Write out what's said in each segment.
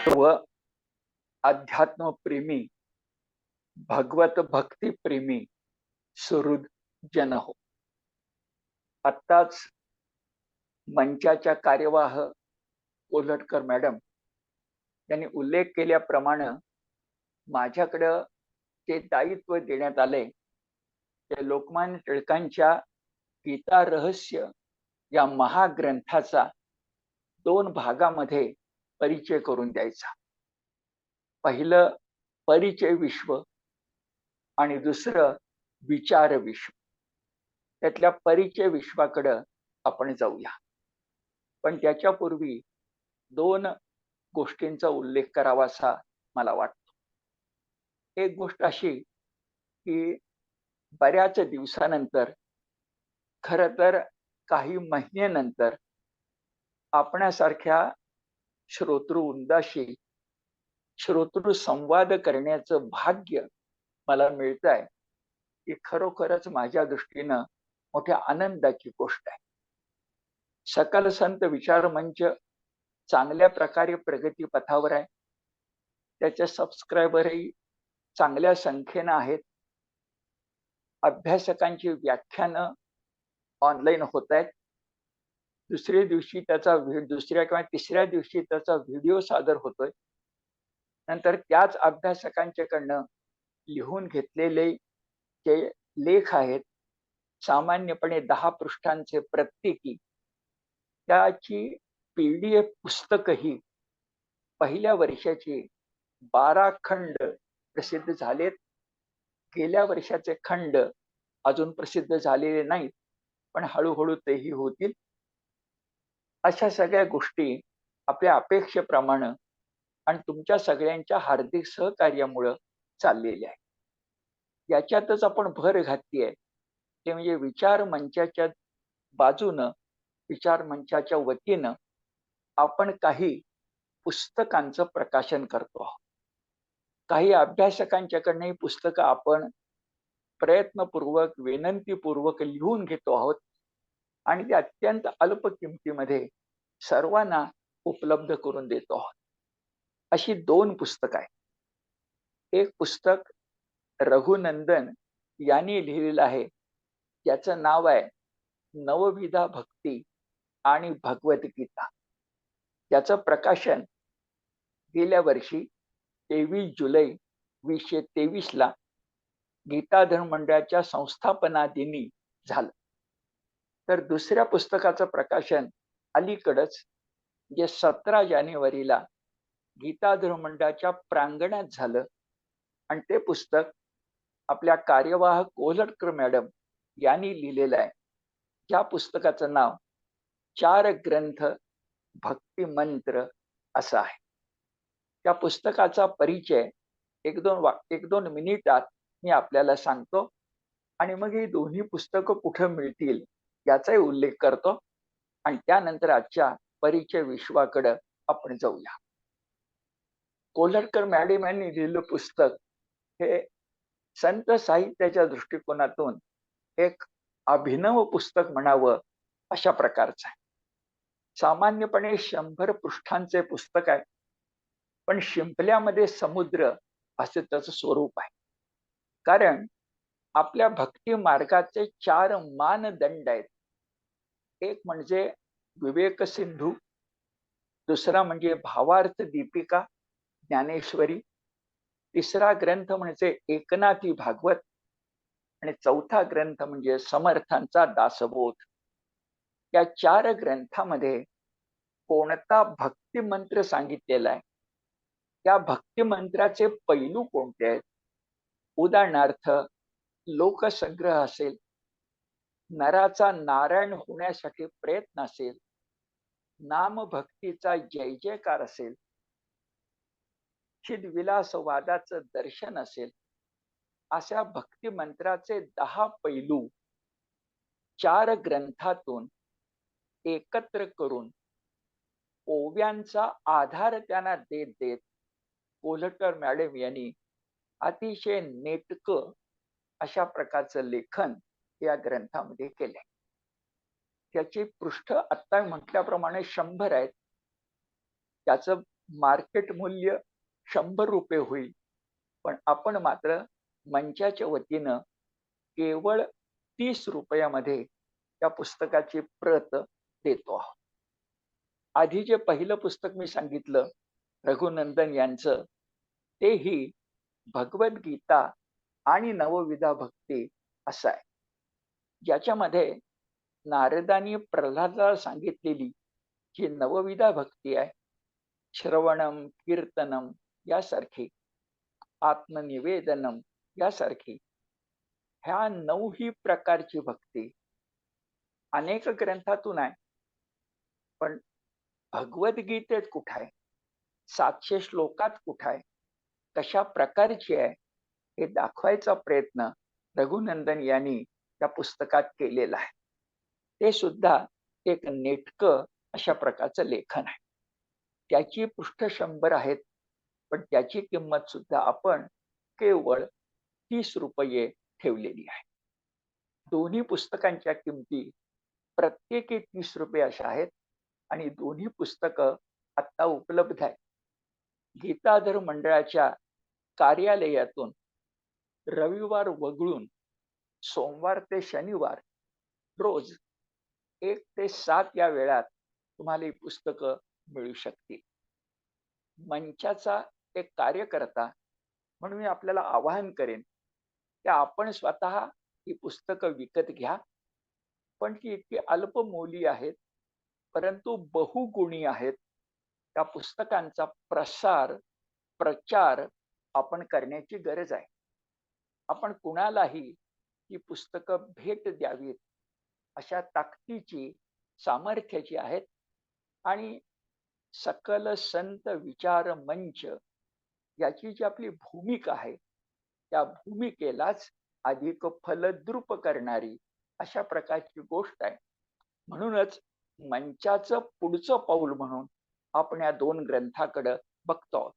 व अध्यात्म प्रेमी, भगवत भक्ती प्रेमी सुहृद जन हो. आत्ताच मंचाच्या कार्यवाह कोल्हटकर मॅडम यांनी उल्लेख केल्याप्रमाणे माझ्याकडं जे दायित्व देण्यात आले ते लोकमान्य टिळकांच्या गीता रहस्य या महाग्रंथाचा 2 भागामध्ये परिचय करून द्यायचा. पहिलं परिचय विश्व आणि दुसरं विचार विश्व. त्यातल्या परिचय विश्वाकडं आपण जाऊया. पण त्याच्यापूर्वी 2 गोष्टींचा उल्लेख करावासा मला वाटतो. एक गोष्ट अशी की बऱ्याच दिवसानंतर, खरं तर काही महिन्यानंतर आपणासारख्या श्रोतृवृंदाशी श्रोतृ संवाद करण्याचं भाग्य मला मिळतंय, ही खरोखरच माझ्या दृष्टीनं मोठ्या आनंदाची गोष्ट आहे. सकल संत विचार मंच चांगल्या प्रकारे प्रगतीपथावर आहे. त्याचे सबस्क्रायबरही चांगल्या संख्येनं आहेत. अभ्यासकांची व्याख्यानं ऑनलाईन होत आहेत. दुसऱ्या किंवा तिसऱ्या दिवशी त्याचा व्हिडिओ सादर होतोय. नंतर त्याच अभ्यासकांच्याकडनं लिहून घेतलेले जे लेख आहेत, सामान्यपणे 10 पृष्ठांचे प्रत्येकी, त्याची PDF पुस्तकही पहिल्या वर्षाची 12 खंड प्रसिद्ध झालेत. गेल्या वर्षाचे खंड अजून प्रसिद्ध झालेले नाहीत, पण हळूहळू तेही होतील. अशा सगळ्या गोष्टी आपल्या अपेक्षेप्रमाणे आणि तुमच्या सगळ्यांच्या हार्दिक सहकार्यामुळे चाललेल्या आहेत. याच्यातच आपण भर घातली आहे ते म्हणजे विचार मंचाच्या बाजूनं, विचार मंचाच्या वतीनं आपण काही पुस्तकांचं प्रकाशन करतो आहोत. काही अभ्यासकांच्याकडनं ही पुस्तकं आपण प्रयत्नपूर्वक, विनंतीपूर्वक लिहून घेतो आहोत आणि ते अत्यंत अल्प किमतीमध्ये सर्वांना उपलब्ध करून देतो आहोत. अशी 2 पुस्तकं आहेत. एक पुस्तक रघुनंदन यांनी लिहिलेलं आहे. त्याचं नाव आहे नवविधा भक्ती आणि भगवद्गीता. त्याचं प्रकाशन गेल्या वर्षी 23 जुलै 2023 ला गीताधर्म मंडळाच्या संस्थापना दिनी झालं. तर दुसऱ्या पुस्तकाचं प्रकाशन अलीकडच जे 17 जानेवारीला गीताधर्म मंडळाच्या प्रांगणात झालं आणि ते पुस्तक आपल्या कार्यवाह कोल्हटकर मॅडम यांनी लिहिलेलं आहे. त्या पुस्तकाचं नाव 4 ग्रंथ भक्ती मंत्र असं आहे. त्या पुस्तकाचा परिचय 1-2 मिनिटात मी आपल्याला सांगतो आणि मग ही दोन्ही पुस्तकं कुठं मिळतील याचाही उल्लेख करतो आणि त्यानंतर आजच्या परिचय विश्वाकडे आपण जाऊया. कोल्हटकर मॅडम यांनी लिहिलेलं पुस्तक हे संत साहित्याच्या दृष्टिकोनातून एक अभिनव पुस्तक म्हणावं अशा प्रकारचं आहे. सामान्यपणे 100 पृष्ठांचे पुस्तक आहे, पण शिंपल्यामध्ये समुद्र असं त्याचं स्वरूप आहे. कारण आपल्या भक्ती मार्गाचे 4 मानदंड आहेत. एक म्हणजे विवेक सिंधू, दुसरा म्हणजे भावार्थ दीपिका ज्ञानेश्वरी, तिसरा ग्रंथ म्हणजे एकनाथी भागवत आणि चौथा ग्रंथ म्हणजे समर्थांचा दासबोध. या 4 ग्रंथामध्ये कोणता भक्ती मंत्र सांगितलेला आहे, त्या भक्ती मंत्राचे पैलू कोणते आहेत? उदाहरणार्थ लोकसंग्रह असेल, नराचा नारायण होण्यासाठी प्रयत्न असेल, नामभक्तीचा जय जयकार असेल, चिदविलासवादाचं दर्शन असेल, अशा भक्ती मंत्राचे 10 पैलू 4 ग्रंथातून एकत्र करून ओव्यांचा आधार त्यांना देत देत कोल्हटकर मॅडम यांनी अतिशय नेटकं अशा प्रकारचं लेखन या ग्रंथामध्ये केलंय. त्याची पृष्ठ आत्ता म्हटल्याप्रमाणे 100 आहेत. त्याचं मार्केट मूल्य 100 रुपये होईल, पण आपण मात्र मंचाच्या वतीनं केवळ 30 रुपयामध्ये त्या पुस्तकाची प्रत देतो आहोत. आधी जे पहिलं पुस्तक मी सांगितलं रघुनंदन यांचं, तेही भगवद्गीता आणि नवविधा भक्ती असं आहे, ज्याच्यामध्ये नारदांनी प्रल्हादाला सांगितलेली जी नवविधा भक्ती आहे, श्रवणम कीर्तनम यासारखी, आत्मनिवेदनम यासारखी, ह्या 9ही प्रकारची भक्ती अनेक ग्रंथातून आहे, पण भगवद्गीतेत कुठं आहे, 700 श्लोकात कुठं आहे, कशा प्रकारची आहे, हे दाखवायचा प्रयत्न रघुनंदन यांनी त्या पुस्तकात केलेला आहे. ते सुद्धा एक नेटकं अशा प्रकारचं लेखन आहे. त्याची पृष्ठ 100 आहेत, पण त्याची किंमत सुद्धा आपण केवळ 30 रुपये ठेवलेली आहे. दोन्ही पुस्तकांच्या किमती प्रत्येकी 30 रुपये अशा आहेत आणि दोन्ही पुस्तकं आता उपलब्ध आहेत. गीताधर मंडळाच्या कार्यालयातून रविवार वगळून सोमवार ते शनिवार रोज 1 ते 7 या वेळात तुम्हाला ही पुस्तकं मिळू शकतील. मंचाचा एक कार्यकर्ता म्हणून मी आपल्याला आवाहन करेन की आपण स्वतः ही पुस्तकं विकत घ्या, पण ती इतकी अल्पमोली आहेत, परंतु बहुगुणी आहेत. त्या पुस्तकांचा प्रचार आपण करण्याची गरज आहे. आपण कुणालाही ही पुस्तकं भेट द्यावीत अशा ताकदीची, सामर्थ्याची आहेत आणि सकल संत विचार मंच याची जी आपली भूमिका आहे, त्या भूमिकेलाच अधिक फलद्रूप करणारी अशा प्रकारची गोष्ट आहे. म्हणूनच मंचाचं पुढचं पाऊल म्हणून आपण या 2 ग्रंथाकडे बघतो आहोत.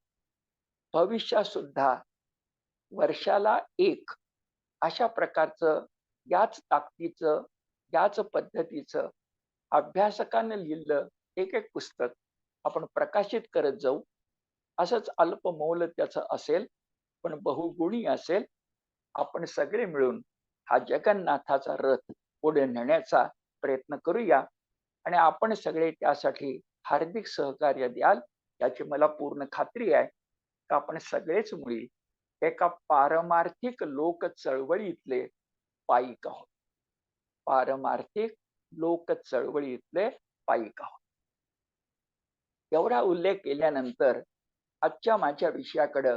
भविष्यात सुद्धा वर्षाला 1 अशा प्रकारचं, याच ताकदीचं, याच पद्धतीचं अभ्यासकानं लिहिलं एक पुस्तक आपण प्रकाशित करत जाऊ. असंच अल्पमौल त्याचं असेल, पण बहुगुणी असेल. आपण सगळे मिळून हा जगन्नाथाचा रथ पुढे नेण्याचा प्रयत्न करूया आणि आपण सगळे त्यासाठी हार्दिक सहकार्य द्याल याची मला पूर्ण खात्री आहे. की आपण सगळेच मुळी एका पारमार्थिक लोक चळवळीतले पायिक आहोत. पारमार्थिक लोक चळवळीतले पायिक आहोत. एवढा उल्लेख केल्यानंतर आजच्या माझ्या विषयाकडे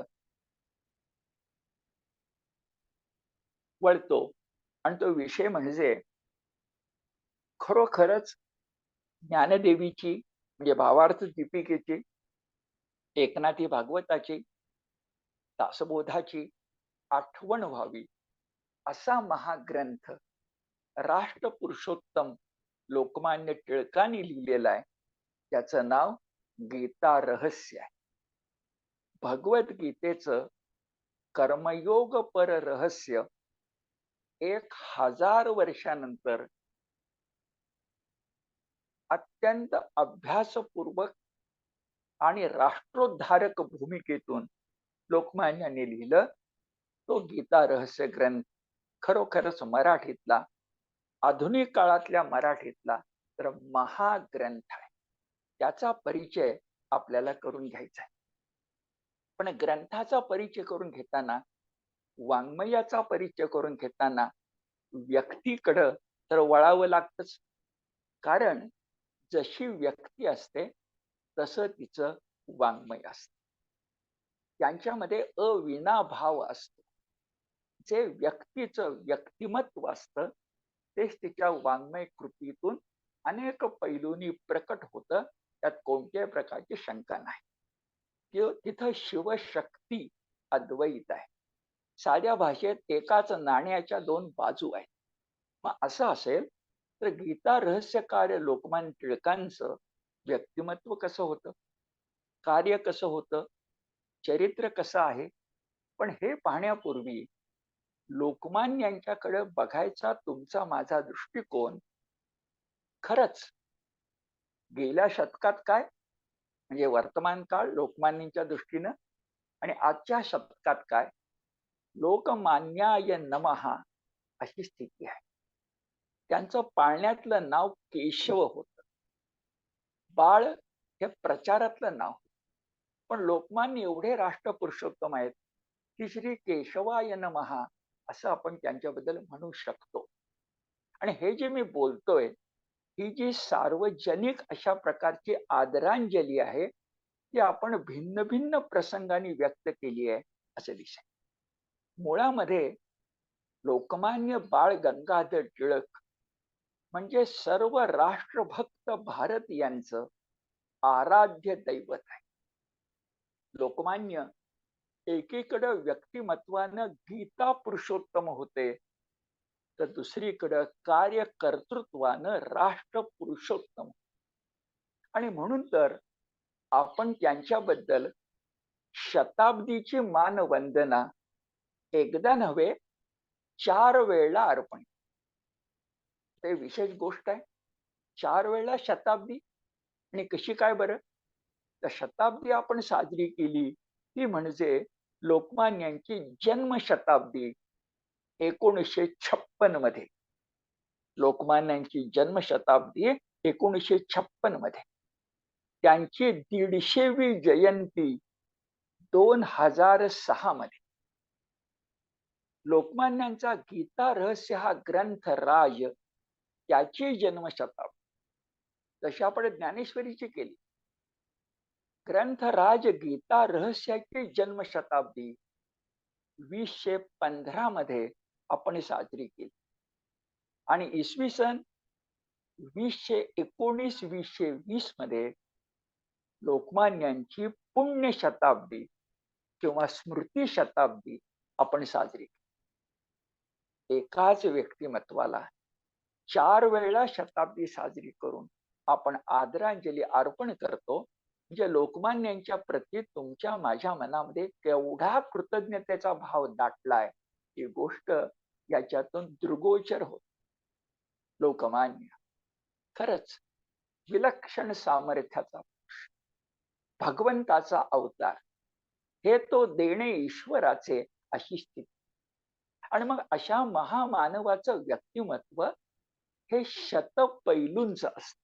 वळतो आणि तो विषय म्हणजे खरोखरच ज्ञानदेवीची म्हणजे भावार्थ दीपिकेची, एकनाथी भागवताची, दासबोधाची आठवण व्हावी असा महाग्रंथ राष्ट्रपुरुषोत्तम लोकमान्य टिळकांनी लिहिलेला आहे. त्याचं नाव गीता रहस्य आहे. भगवद्गीतेचं कर्मयोग पर रहस्य 1000 वर्षानंतर अत्यंत अभ्यासपूर्वक आणि राष्ट्रोद्धारक भूमिकेतून लोकमान्यांनी लिहिलं. तो गीता रहस्य ग्रंथ खरोखरच मराठीतला, आधुनिक काळातल्या मराठीतला तर महाग्रंथ आहे. त्याचा परिचय आपल्याला करून घ्यायचा आहे. पण ग्रंथाचा परिचय करून घेताना, वाङ्मयाचा परिचय करून घेताना व्यक्तीकडं तर वळावं लागतंच. कारण जशी व्यक्ती असते तसं तिचं वाङ्मय असतं. त्यांच्यामध्ये अविनाभाव असतो. जे व्यक्तीचं व्यक्तिमत्व असतं तेच तिच्या वाङ्मय कृतीतून अनेक पैलूंनी प्रकट होतं. त्यात कोणत्याही प्रकारची शंका नाही. तिथं शिवशक्ती अद्वैत आहे. साध्या भाषेत एकाच नाण्याच्या 2 बाजू आहेत. मग असं असेल तर गीता रहस्यकार लोकमान्य टिळकांचं व्यक्तिमत्व कसं होतं, कार्य कसं होतं, चरित्र कसं आहे, पण हे पाहण्यापूर्वी लोकमान्यांच्याकडे बघायचा तुमचा माझा दृष्टिकोन खरंच गेल्या शतकात काय म्हणजे वर्तमान काळ लोकमान्यांच्या दृष्टीनं आणि आजच्या शतकात काय, लोकमान्याय नमः अशी स्थिती आहे. त्यांचं पाळण्यातलं नाव केशव होतं. बाळ हे प्रचारातलं नाव. पण लोकमान्य एवढे राष्ट्रपुरुषोत्तम आहेत की श्री केशवाय नमः असं आपण त्यांच्याबद्दल म्हणू शकतो. आणि हे जे मी बोलतोय, ही जी सार्वजनिक अशा प्रकारची आदरांजली आहे, ती आपण भिन्न भिन्न प्रसंगाने व्यक्त केली आहे असं दिसेल. मुळामध्ये लोकमान्य बाळ गंगाधर टिळक म्हणजे सर्व राष्ट्रभक्त भारतीयांचं आराध्य दैवत आहे. लोकमान्य एकीकडे व्यक्तिमत्वानं गीता पुरुषोत्तम होते, तर दुसरीकडं कार्यकर्तृत्वानं राष्ट्र पुरुषोत्तम. आणि म्हणून तर आपण त्यांच्याबद्दल शताब्दीची मानवंदना एकदा नव्हे 4 वेळा अर्पण. ते विशेष गोष्ट आहे. 4 वेळा शताब्दी. आणि कशी काय बरं? तर शताब्दी आपण साजरी केली ती म्हणजे लोकमान्यांची जन्मशताब्दी 1956 मध्ये. लोकमान्यांची जन्मशताब्दी 1956 मध्ये. त्यांची 150वी जयंती 2006 मध्ये. लोकमान्यांचा गीता रहस्य हा ग्रंथ राज त्याची जन्मशताब्दी तशी आपण ज्ञानेश्वरीची केली. ग्रंथराज गीता रहस्याची जन्मशताब्दी 2015 मध्ये आपण साजरी केली. आणि इसवी सन 2019-2020 मध्ये लोकमान्यांची पुण्य शताब्दी किंवा स्मृती शताब्दी आपण साजरी केली. एकाच व्यक्तिमत्वाला 4 वेळा शताब्दी साजरी करून आपण आदरांजली अर्पण करतो. म्हणजे लोकमान्यांच्या प्रती तुमच्या माझ्या मनामध्ये केवढा कृतज्ञतेचा भाव दाटलाय ही गोष्ट याच्यातून दृगोचर होत. लोकमान्य खरंच विलक्षण सामर्थ्याचा भगवंताचा अवतार. हे तो देणे ईश्वराचे अशी स्थिती. आणि मग अशा महामानवाचं व्यक्तिमत्व हे शतपैलूंचं असतं.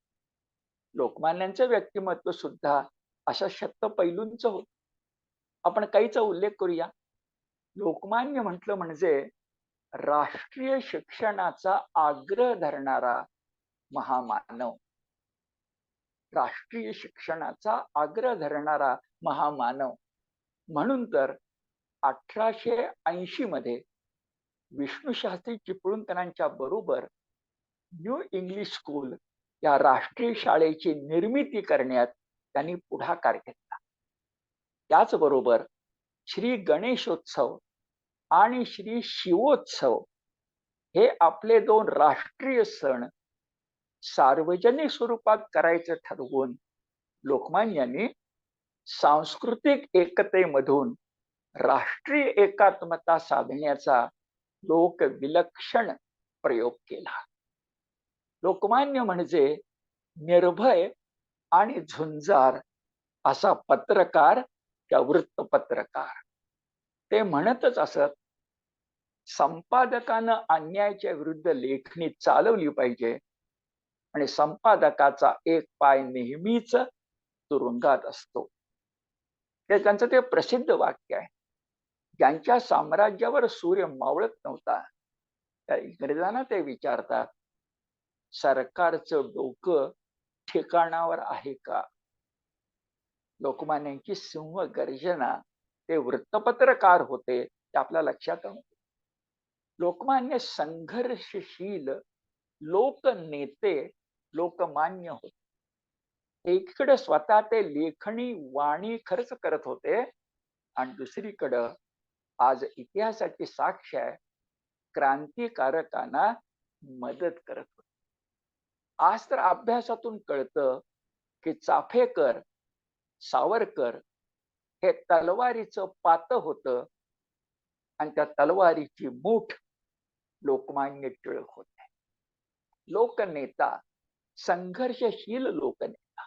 लोकमान्यांचं व्यक्तिमत्व सुद्धा अशा शतपैलूंचं होत. आपण काहीचा उल्लेख करूया. लोकमान्य म्हटलं म्हणजे राष्ट्रीय शिक्षणाचा आग्रह धरणारा महामानव. राष्ट्रीय शिक्षणाचा आग्रह धरणारा महामानव. म्हणून तर 1880 मध्ये विष्णुशास्त्री चिपळूणकरांच्या बरोबर न्यू इंग्लिश स्कूल या राष्ट्रीय शाळेची निर्मिती करण्यात त्यांनी पुढाकार घेतला. त्याचबरोबर श्री गणेशोत्सव आणि श्री शिवोत्सव हे आपले 2 राष्ट्रीय सण सार्वजनिक स्वरूपात करायचं ठरवून लोकमान्यांनी सांस्कृतिक एकतेमधून राष्ट्रीय एकात्मता साधण्याचा लोकविलक्षण प्रयोग केला. लोकमान्य म्हणजे निर्भय आणि झुंजार असा पत्रकार त्या वृत्तपत्रकार. ते म्हणतच असत, संपादकानं अन्यायाच्या विरुद्ध लेखणी चालवली पाहिजे आणि संपादकाचा एक पाय नेहमीच तुरुंगात असतो. हे त्यांचं ते प्रसिद्ध वाक्य आहे. ज्यांच्या साम्राज्यावर सूर्य मावळत नव्हता त्या इंग्रजांना ते विचारतात, सरकारचं डोकं ठिकाणावर आहे का? लोकमान्यांची सिंह गर्जना ते वृत्तपत्रकार होते ते आपल्या लक्षात नव्हते. लोकमान्य संघर्षशील लोकनेते लोकमान्य होते. एकीकडे स्वतः ते लेखणी वाणी खर्च करत होते आणि दुसरीकडं आज इतिहासाची साक्ष आहे, क्रांतिकारकांना मदत करत होते. आज तर अभ्यासातून कळतं की चाफेकर सावरकर हे तलवारीचं पात होतं आणि त्या तलवारीची मूठ लोकमान्य टिळक होते. लोकनेता, संघर्षशील लोकनेता.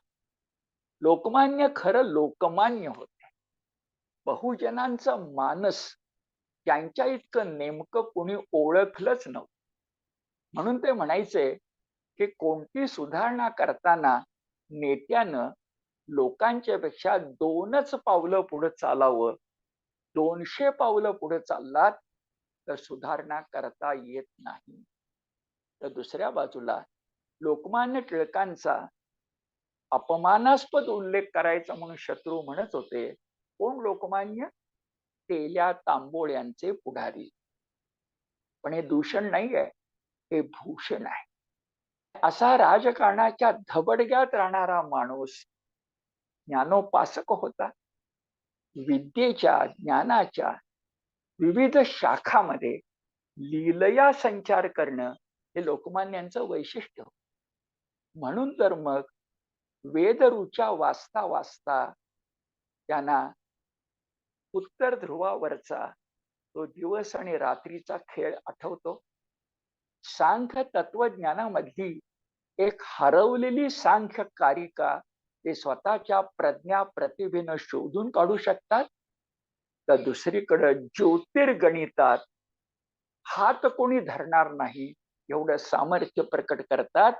लोकमान्य खरं लोकमान्य होते. बहुजनांचा मानस त्यांच्या इतकं नेमकं कोणी ओळखलंच नव्हतं. म्हणून ते म्हणायचे की कोणती सुधारणा करताना नेत्यानं लोकांच्या पेक्षा 2च पावलं पुढे चालावं. 200 पावलं पुढे चाललात तर सुधारणा करता येत नाही. तर दुसऱ्या बाजूला लोकमान्य टिळकांचा अपमानास्पद उल्लेख करायचा म्हणून शत्रू म्हणत होते. कोण लोकमान्य? तेल्या तांबोळ्यांचे पुढारी. पण हे दूषण नाही आहे, हे भूषण आहे. असा राजकारणाच्या धबडग्यात राहणारा माणूस ज्ञानोपासक होता. विद्येच्या, ज्ञानाच्या विविध शाखामध्ये लीलया संचार करणं हे लोकमान्यांचं वैशिष्ट्य. म्हणून तर मग वेदऋचा वाचता वाचता त्यांना उत्तर ध्रुवावरचा तो दिवस आणि रात्रीचा खेळ आठवतो. सांख्य तत्वज्ञानामधली एक हरवलेली सांख्य कारिका ते स्वतःच्या प्रज्ञा प्रतिभेनं शोधून काढू शकतात. तर दुसरीकडे ज्योतिर्गणितात हात कोणी धरणार नाही एवढं सामर्थ्य प्रकट करतात,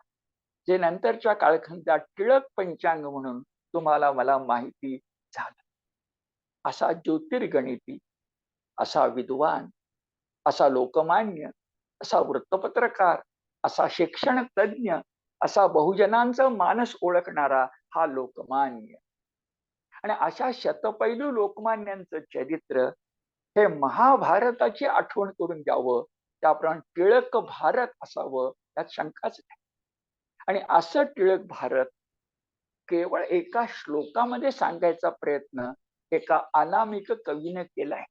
जे नंतरच्या कालखंडात टिळक पंचांग म्हणून तुम्हाला मला माहिती झालं. असा ज्योतिर्गणिती, असा विद्वान, असा लोकमान्य, असा वृत्तपत्रकार, असा शिक्षण तज्ञ, असा बहुजनांचा मानस ओळखणारा हा लोकमान्य. आणि अशा शतपैलू लोकमान्यांचं चरित्र हे महाभारताची आठवण करून द्यावं, त्याप्रमाणे टिळक भारत असावं यात शंकाच नाही. आणि असं टिळक भारत केवळ एका श्लोकामध्ये सांगायचा प्रयत्न एका अनामिक कवीने केलाय.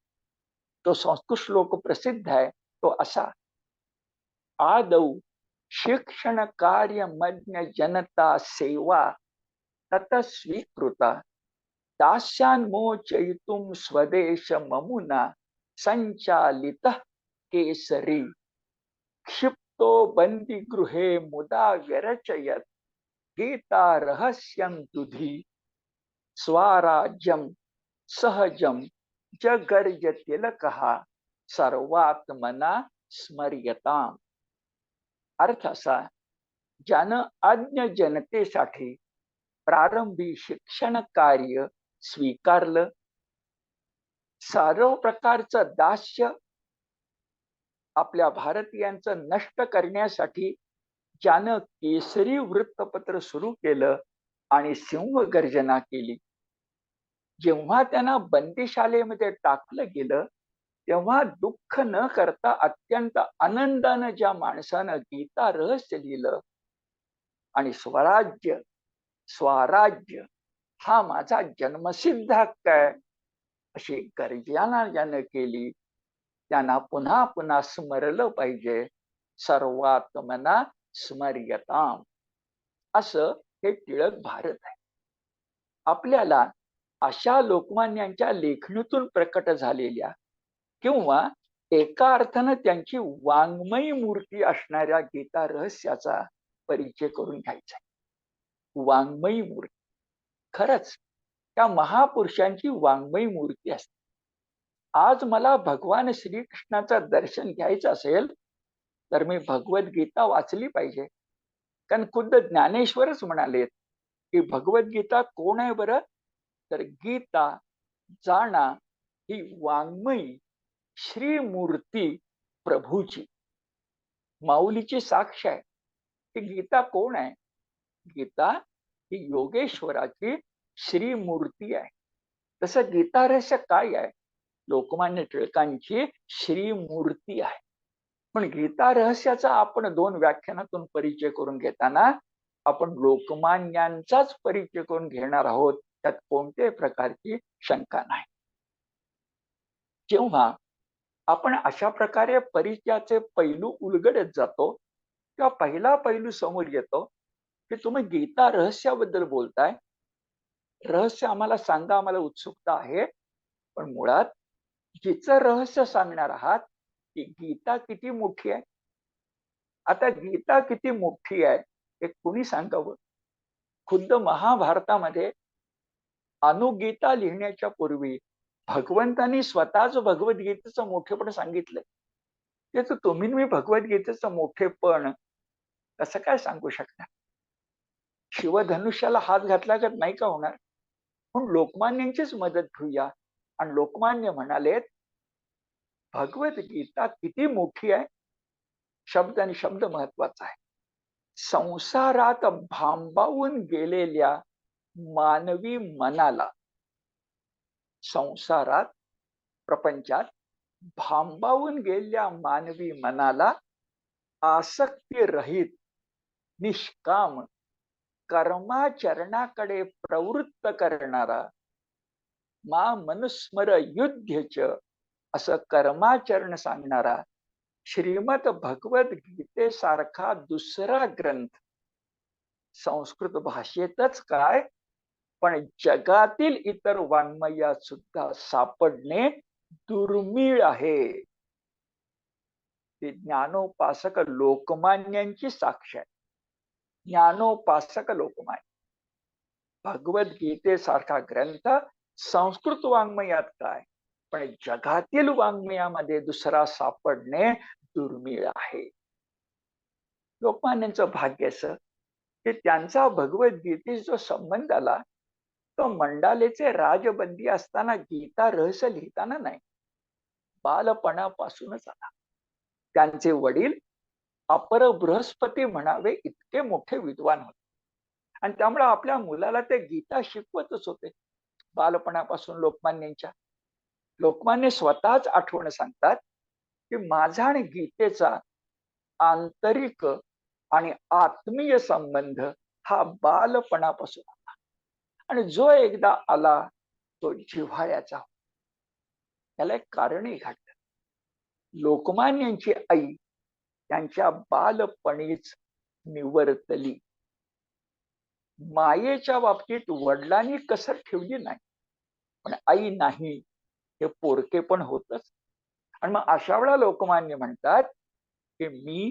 तो संस्कृत श्लोक प्रसिद्ध आहे. तो असा: आदौ शिक्षण कार्य मज्ञ जनता सेवा तत स्वीकृता दास्यान्मोचयितुं स्वदेश ममुना संचालितः केसरी क्षिप्तो बंदीगृहे मुदा व्यरचयत् गीता रहस्यं तुधी स्वाराज्यं सहजं जगर्ज तिलकः सर्वात्मना स्मर्यताम्. अर्थ असा: ज्यानं अज्ञ जनतेसाठी प्रारंभी शिक्षण कार्य स्वीकारलं, सर्व प्रकारचं दास्य आपल्या भारतीयांचं नष्ट करण्यासाठी ज्यानं केसरी वृत्तपत्र सुरू केलं आणि सिंहगर्जना केली, जेव्हा त्यांना बंदिशालेमध्ये टाकलं गेलं तेव्हा दुःख न करता अत्यंत आनंदानं ज्या माणसानं गीता रहस्य लिहिलं आणि स्वराज्य स्वराज्य हा माझा जन्मसिद्ध हक्क आहे अशी गर्जना ज्यानं केली, त्यांना पुन्हा पुन्हा स्मरलं पाहिजे. सर्वात्मना स्मर्यताम, असं हे टिळक भारत आहे. आपल्याला अशा लोकमान्यांच्या लेखणीतून प्रकट झालेल्या किंवा एका अर्थानं त्यांची वाङ्मयी मूर्ती असणाऱ्या गीता रहस्याचा परिचय करून घ्यायचा. वाङ्मयी मूर्ती खरंच त्या महापुरुषांची वाङ्मयी मूर्ती असते. आज मला भगवान श्रीकृष्णाचं दर्शन घ्यायचं असेल तर मी भगवद्गीता वाचली पाहिजे. कारण खुद्द ज्ञानेश्वरच म्हणालेत की भगवद्गीता कोण आहे बरं? तर गीता जाणा ही वाङ्मयी श्रीमूर्ती प्रभूची, माऊलीची साक्ष आहे. की गीता कोण आहे? गीता ही योगेश्वराची श्रीमूर्ती आहे. तसं गीता रहस्य काय आहे? लोकमान्य टिळकांची श्रीमूर्ती आहे. पण गीता रहस्याचा आपण 2 व्याख्यानातून परिचय करून घेताना आपण लोकमान्यांचाच परिचय करून घेणार आहोत, त्यात कोणत्याही प्रकारची शंका नाही. जेव्हा आपण अशा प्रकारे परिचयाचे पैलू उलगडत जातो तेव्हा पहिला पैलू समोर येतो की तुम्ही गीता रहस्याबद्दल बोलताय. रहस्य आम्हाला सांगा, आम्हाला उत्सुकता आहे. पण मुळात जिचं रहस्य सांगणार आहात की गीता किती मोठी आहे. आता गीता किती मोठी आहे हे कुणी सांगावं? खुद्द महाभारतामध्ये अनुगीता लिहिण्याच्या पूर्वी भगवंतांनी स्वतःच भगवद्गीतेचं मोठेपण सांगितलंय. ते तर तुम्ही मी भगवद्गीतेचं मोठेपण कसं काय सांगू शकता? शिवधनुष्याला हात घातला तर नाही का होणार? म्हणून लोकमान्यांचीच मदत घेऊया. आणि लोकमान्य म्हणालेत, भगवद्गीता किती मोठी आहे. शब्द आणि शब्द महत्वाचा आहे. संसारात भांबावून गेलेल्या मानवी मनाला, संसारात प्रपंचात भांबावून गेलेल्या मानवी मनाला आसक्ती रहित निष्काम कर्माचरणाकडे प्रवृत्त करणारा मा मनुस्मर युध्यच असं कर्माचरण सांगणारा श्रीमद भगवद्गीतेसारखा दुसरा ग्रंथ संस्कृत भाषेतच काय पण जगातील इतर वाङ्मयात सुद्धा सापडणे दुर्मिळ आहे. ते ज्ञानोपासक लोकमान्यांची साक्ष आहे. ज्ञानोपासक लोकमान्य भगवद्गीतेसारखा ग्रंथ संस्कृत वाङ्मयात काय पण जगातील वाङ्मयामध्ये दुसरा सापडणे दुर्मिळ आहे. लोकमान्यांचं भाग्य असं की त्यांचा भगवद्गीतेशी जो संबंध आला तो मंडालेचे राजबंदी असताना गीता रहस्य लिहिताना नाही, बालपणापासूनच आला. त्यांचे वडील अपर बृहस्पती म्हणावे इतके मोठे विद्वान होते आणि त्यामुळे आपल्या मुलाला ते गीता शिकवतच होते बालपणापासून. लोकमान्य स्वतःच आठवण सांगतात की माझा आणि गीतेचा आंतरिक आणि आत्मीय संबंध हा बालपणापासून आला आणि जो एकदा आला तो जिव्हाळ्याचा. त्याला एक कारणही घडलं. लोकमान्यांची आई त्यांच्या बालपणीच निवर्तली. मायेच्या बाबतीत वडिलांनी कसर ठेवली नाही, पण आई नाही हे पोरके पण होतच. आणि मग अशा वेळा लोकमान्य म्हणतात की मी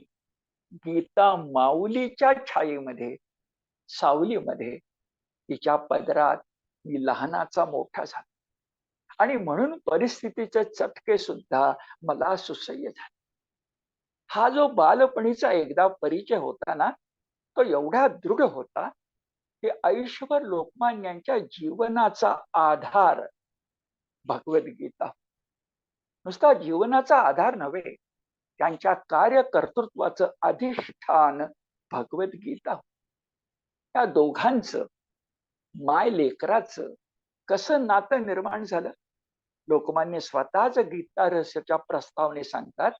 गीता माऊलीच्या छायेमध्ये सावलीमध्ये तिच्या पदरात मी लहानाचा मोठा झाला आणि म्हणून परिस्थितीचे चटके सुद्धा मला सुसह्य झाले. हा जो बालपणीचा एकदा परिचय होता ना तो एवढा दृढ होता की आयुष्यभर लोकमान्यांच्या जीवनाचा आधार भगवद्गीता. नुसता जीवनाचा आधार नव्हे, त्यांच्या कार्यकर्तृत्वाचं अधिष्ठान भगवद्गीता. त्या दोघांचं माय लेकराचं कसं नातं निर्माण झालं. लोकमान्य स्वतःच गीता रहस्याच्या प्रस्तावने सांगतात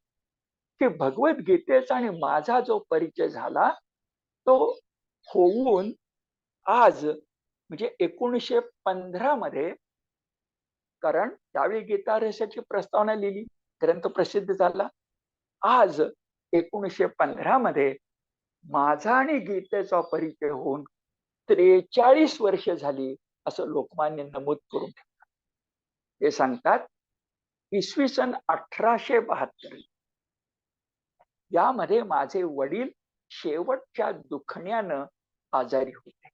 की भगवद्गीतेचा आणि माझा जो परिचय झाला तो होऊन आज म्हणजे 1915 मध्ये, कारण त्यावेळी गीता रहस्याची प्रस्तावना लिहिली, ग्रंथ प्रसिद्ध झाला. आज 1915 मध्ये माझा आणि गीतेचा परिचय होऊन 43 वर्ष झाली असं लोकमान्य नमूद करून ठेवतात. ते सांगतात इसवी सन 1872 यामध्ये माझे वडील शेवटच्या दुखण्यानं आजारी होते.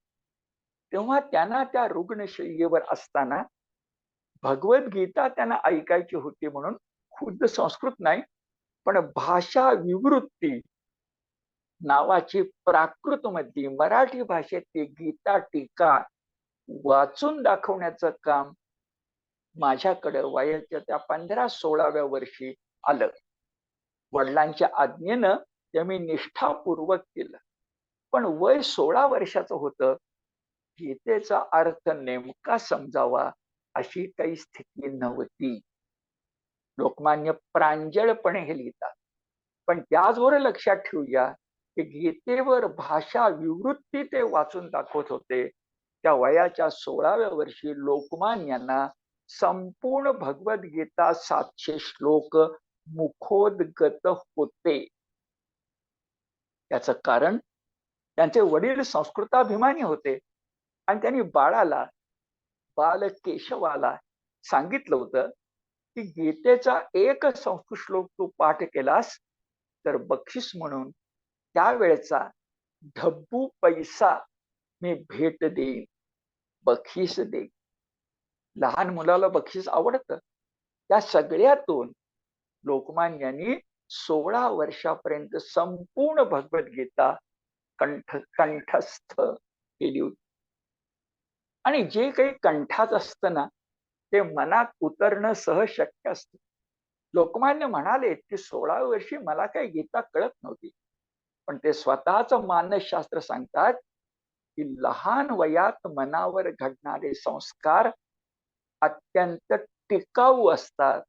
तेव्हा त्यांना त्या रुग्णशय्येवर असताना भगवद्गीता त्यांना ऐकायची होती म्हणून खुद्द संस्कृत नाही पण भाषा विवृत्ती नावाची प्राकृत मध्ये मराठी भाषेतली गीता टीका वाचून दाखवण्याचं काम माझ्याकडे वयाच्या त्या 15-16व्या वर्षी आलं. वडिलांच्या आज्ञेनं ते मी निष्ठापूर्वक केलं. पण वय 16 वर्षाचं होतं. गीतेचा अर्थ नेमका समजावा अशी काही स्थिती नव्हती. लोकमान्य प्रांजळपणे हे लिहितात. पण त्याचबरोबर लक्षात ठेवूया की गीतेवर भाषा विवृत्ती ते वाचून दाखवत होते. त्या वयाच्या 16व्या वर्षी लोकमान्यांना संपूर्ण भगवद्गीता 700 श्लोक मुखोद्गत होते. याचं कारण त्यांचे वडील संस्कृताभिमानी होते आणि त्यांनी बालकेशवाला सांगितलं होतं की गीतेचा एक संस्कृत श्लोक तू पाठ केलास तर बक्षीस म्हणून त्यावेळेचा ढब्बू पैसा मी भेट देईन, बक्षीस देईन. लहान मुलाला बक्षीस आवडतं. त्या सगळ्यातून लोकमान्यांनी 16 वर्षापर्यंत संपूर्ण भगवद्गीता कंठस्थ केली होती. आणि जे काही कंठात असतं ना, ते मनात उतरणं सहज शक्य असतं. लोकमान्य म्हणाले की 16 वर्षी मला काही गीता कळत नव्हती. पण ते स्वतःचं मानसशास्त्र सांगतात, की लहान वयात मनावर घडणारे संस्कार अत्यंत टिकाऊ असतात.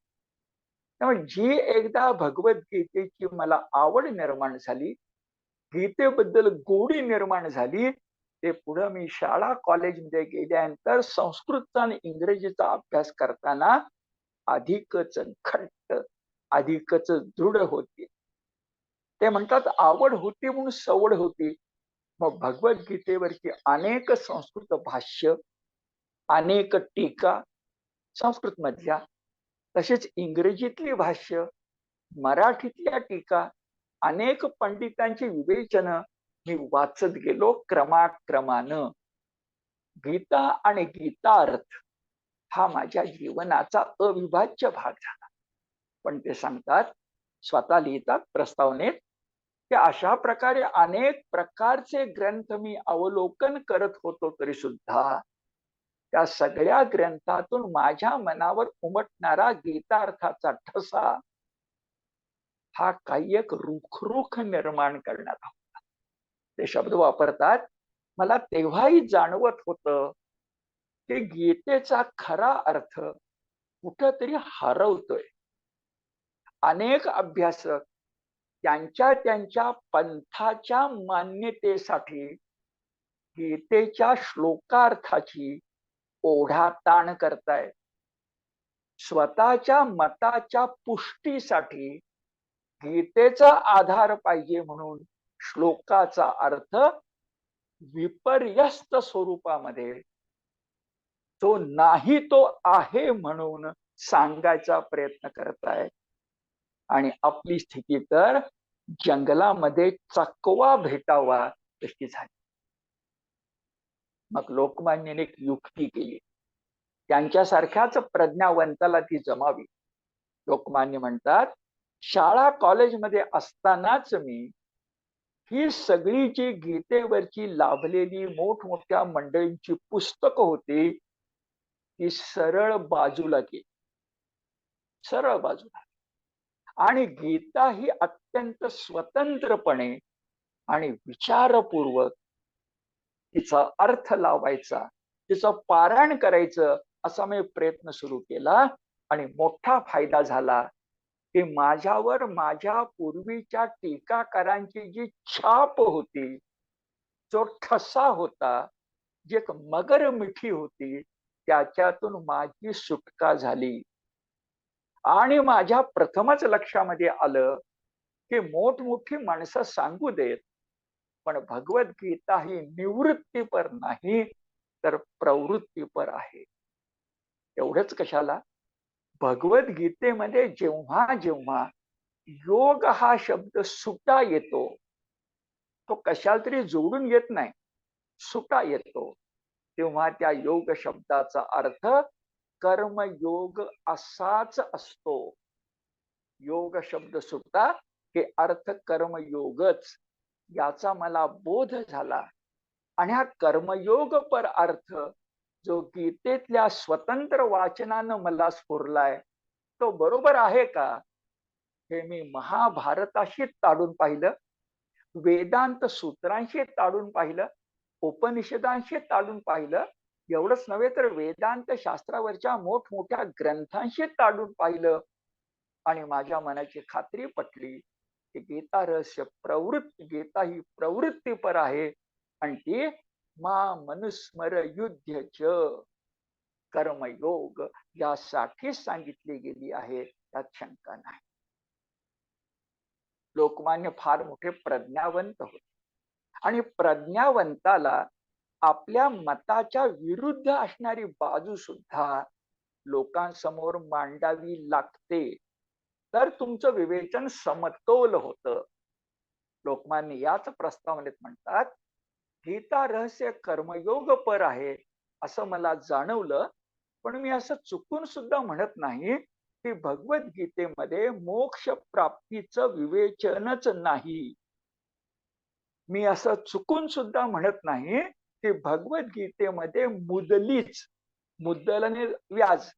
त्यामुळे जी एकदा भगवद्गीतेची मला आवड निर्माण झाली, गीतेबद्दल गोडी निर्माण झाली, ते पुढं मी शाळा कॉलेजमध्ये गेल्यानंतर संस्कृतचा आणि इंग्रजीचा अभ्यास करताना अधिकच घट्ट, अधिकच दृढ होते. ते म्हणतात आवड होती म्हणून सवड होती. मग भगवद्गीतेवरची अनेक संस्कृत भाष्य, अनेक टीका संस्कृत मधल्या, तसेच इंग्रजीतली भाष्य, मराठीतल्या टीका, अनेक पंडितांची विवेचन मी वाचत गेलो क्रमाक्रमानं. गीता आणि गीतार्थ हा माझ्या जीवनाचा अविभाज्य भाग झाला. पण ते सांगतात, स्वतः लिहितात प्रस्तावनेत, की अशा प्रकारे अनेक प्रकारचे ग्रंथ मी अवलोकन करत होतो तरी सुद्धा त्या सगळ्या ग्रंथातून माझ्या मनावर उमटणारा गीतार्थाचा ठसा हा काही एक रुखरुख निर्माण करणारा होता. ते शब्द वापरतात, मला तेव्हाही जाणवत होतं की गीतेचा खरा अर्थ कुठंतरी हरवतोय. अनेक अभ्यासक त्यांच्या त्यांच्या पंथाच्या मान्यतेसाठी गीतेच्या श्लोकार्थाची ओढाताण करतायत. स्वतःच्या मताच्या पुष्टीसाठी गीतेचा आधार पाहिजे म्हणून श्लोकाचा अर्थ विपर्यस्त स्वरूपामध्ये तो नाही तो आहे म्हणून सांगायचा प्रयत्न करताय. आणि आपली स्थिती तर जंगलामध्ये चकवा भेटावा तशी झाली. मग लोकमान्याने एक युक्ती केली, त्यांच्यासारख्याच प्रज्ञावंताला ती जमावी. लोकमान्य म्हणतात, शाळा कॉलेजमध्ये असतानाच मी ही सगळी जी गीतेवरची लाभलेली मोठमोठ्या मंडळींची पुस्तकं होती ती सरळ बाजूला केली, सरळ बाजूला. आणि गीता ही अत्यंत स्वतंत्रपणे आणि विचारपूर्वक तिचा अर्थ लावायचा, तिचं पारायण करायचं असा मी प्रयत्न सुरू केला. आणि मोठा फायदा झाला की माझ्यावर माझ्या पूर्वीच्या टीकाकारांची जी छाप होती, जो ठसा होता, जी एक मगर मिठी होती, त्याच्यातून माझी सुटका झाली. आणि माझ्या प्रथमच लक्षामध्ये आलं की मोठमोठी माणसं सांगू देत, पण भगवद्गीता ही निवृत्तीपर नाही तर प्रवृत्तीपर आहे. एवढंच कशाला, भगवद्गीतेमध्ये जेव्हा जेव्हा योग हा शब्द सुटा येतो, तो कशाला तरी जोडून येत नाही, सुटा येतो, तेव्हा त्या योग शब्दाचा अर्थ कर्मयोग असाच असतो. योग शब्द सुटा हे अर्थ कर्मयोगच, याचा मला बोध झाला. आणि हा कर्मयोग पर अर्थ जो गीतेतल्या स्वतंत्र वाचनानं मला स्फुरलाय, तो बरोबर आहे का, हे मी महाभारताशी ताडून पाहिलं, वेदांत सूत्रांशी ताडून पाहिलं, उपनिषदांशी ताडून पाहिलं. एवढंच नव्हे तर वेदांत शास्त्रावरच्या मोठमोठ्या ग्रंथांशी ताडून पाहिलं. आणि माझ्या मनाची खात्री पटली की गीता रहस्य गीता ही प्रवृत्तीपर आहे. आणि ती मा मनुस्मर युद्ध च कर्मयोग यासाठी सांगितली गेली आहे, त्यात शंका नाही. लोकमान्य फार मोठे प्रज्ञावंत होते. आणि प्रज्ञावंताला आपल्या मताच्या विरुद्ध असणारी बाजू सुद्धा लोकांसमोर मांडावी लागते, तर तुमचं विवेचन समतोल होतं. लोकमान्य याच प्रस्तावनेत म्हणतात, गीता रहस्य कर्मयोग पर आहे असं मला जाणवलं पण मी असं चुकून सुद्धा म्हणत नाही की भगवद्गीतेमध्ये मोक्ष प्राप्तीचं विवेचनच नाही. मी असं चुकून सुद्धा म्हणत नाही की भगवद्गीतेमध्ये मुदलीच, मुद्दल आणि व्याज,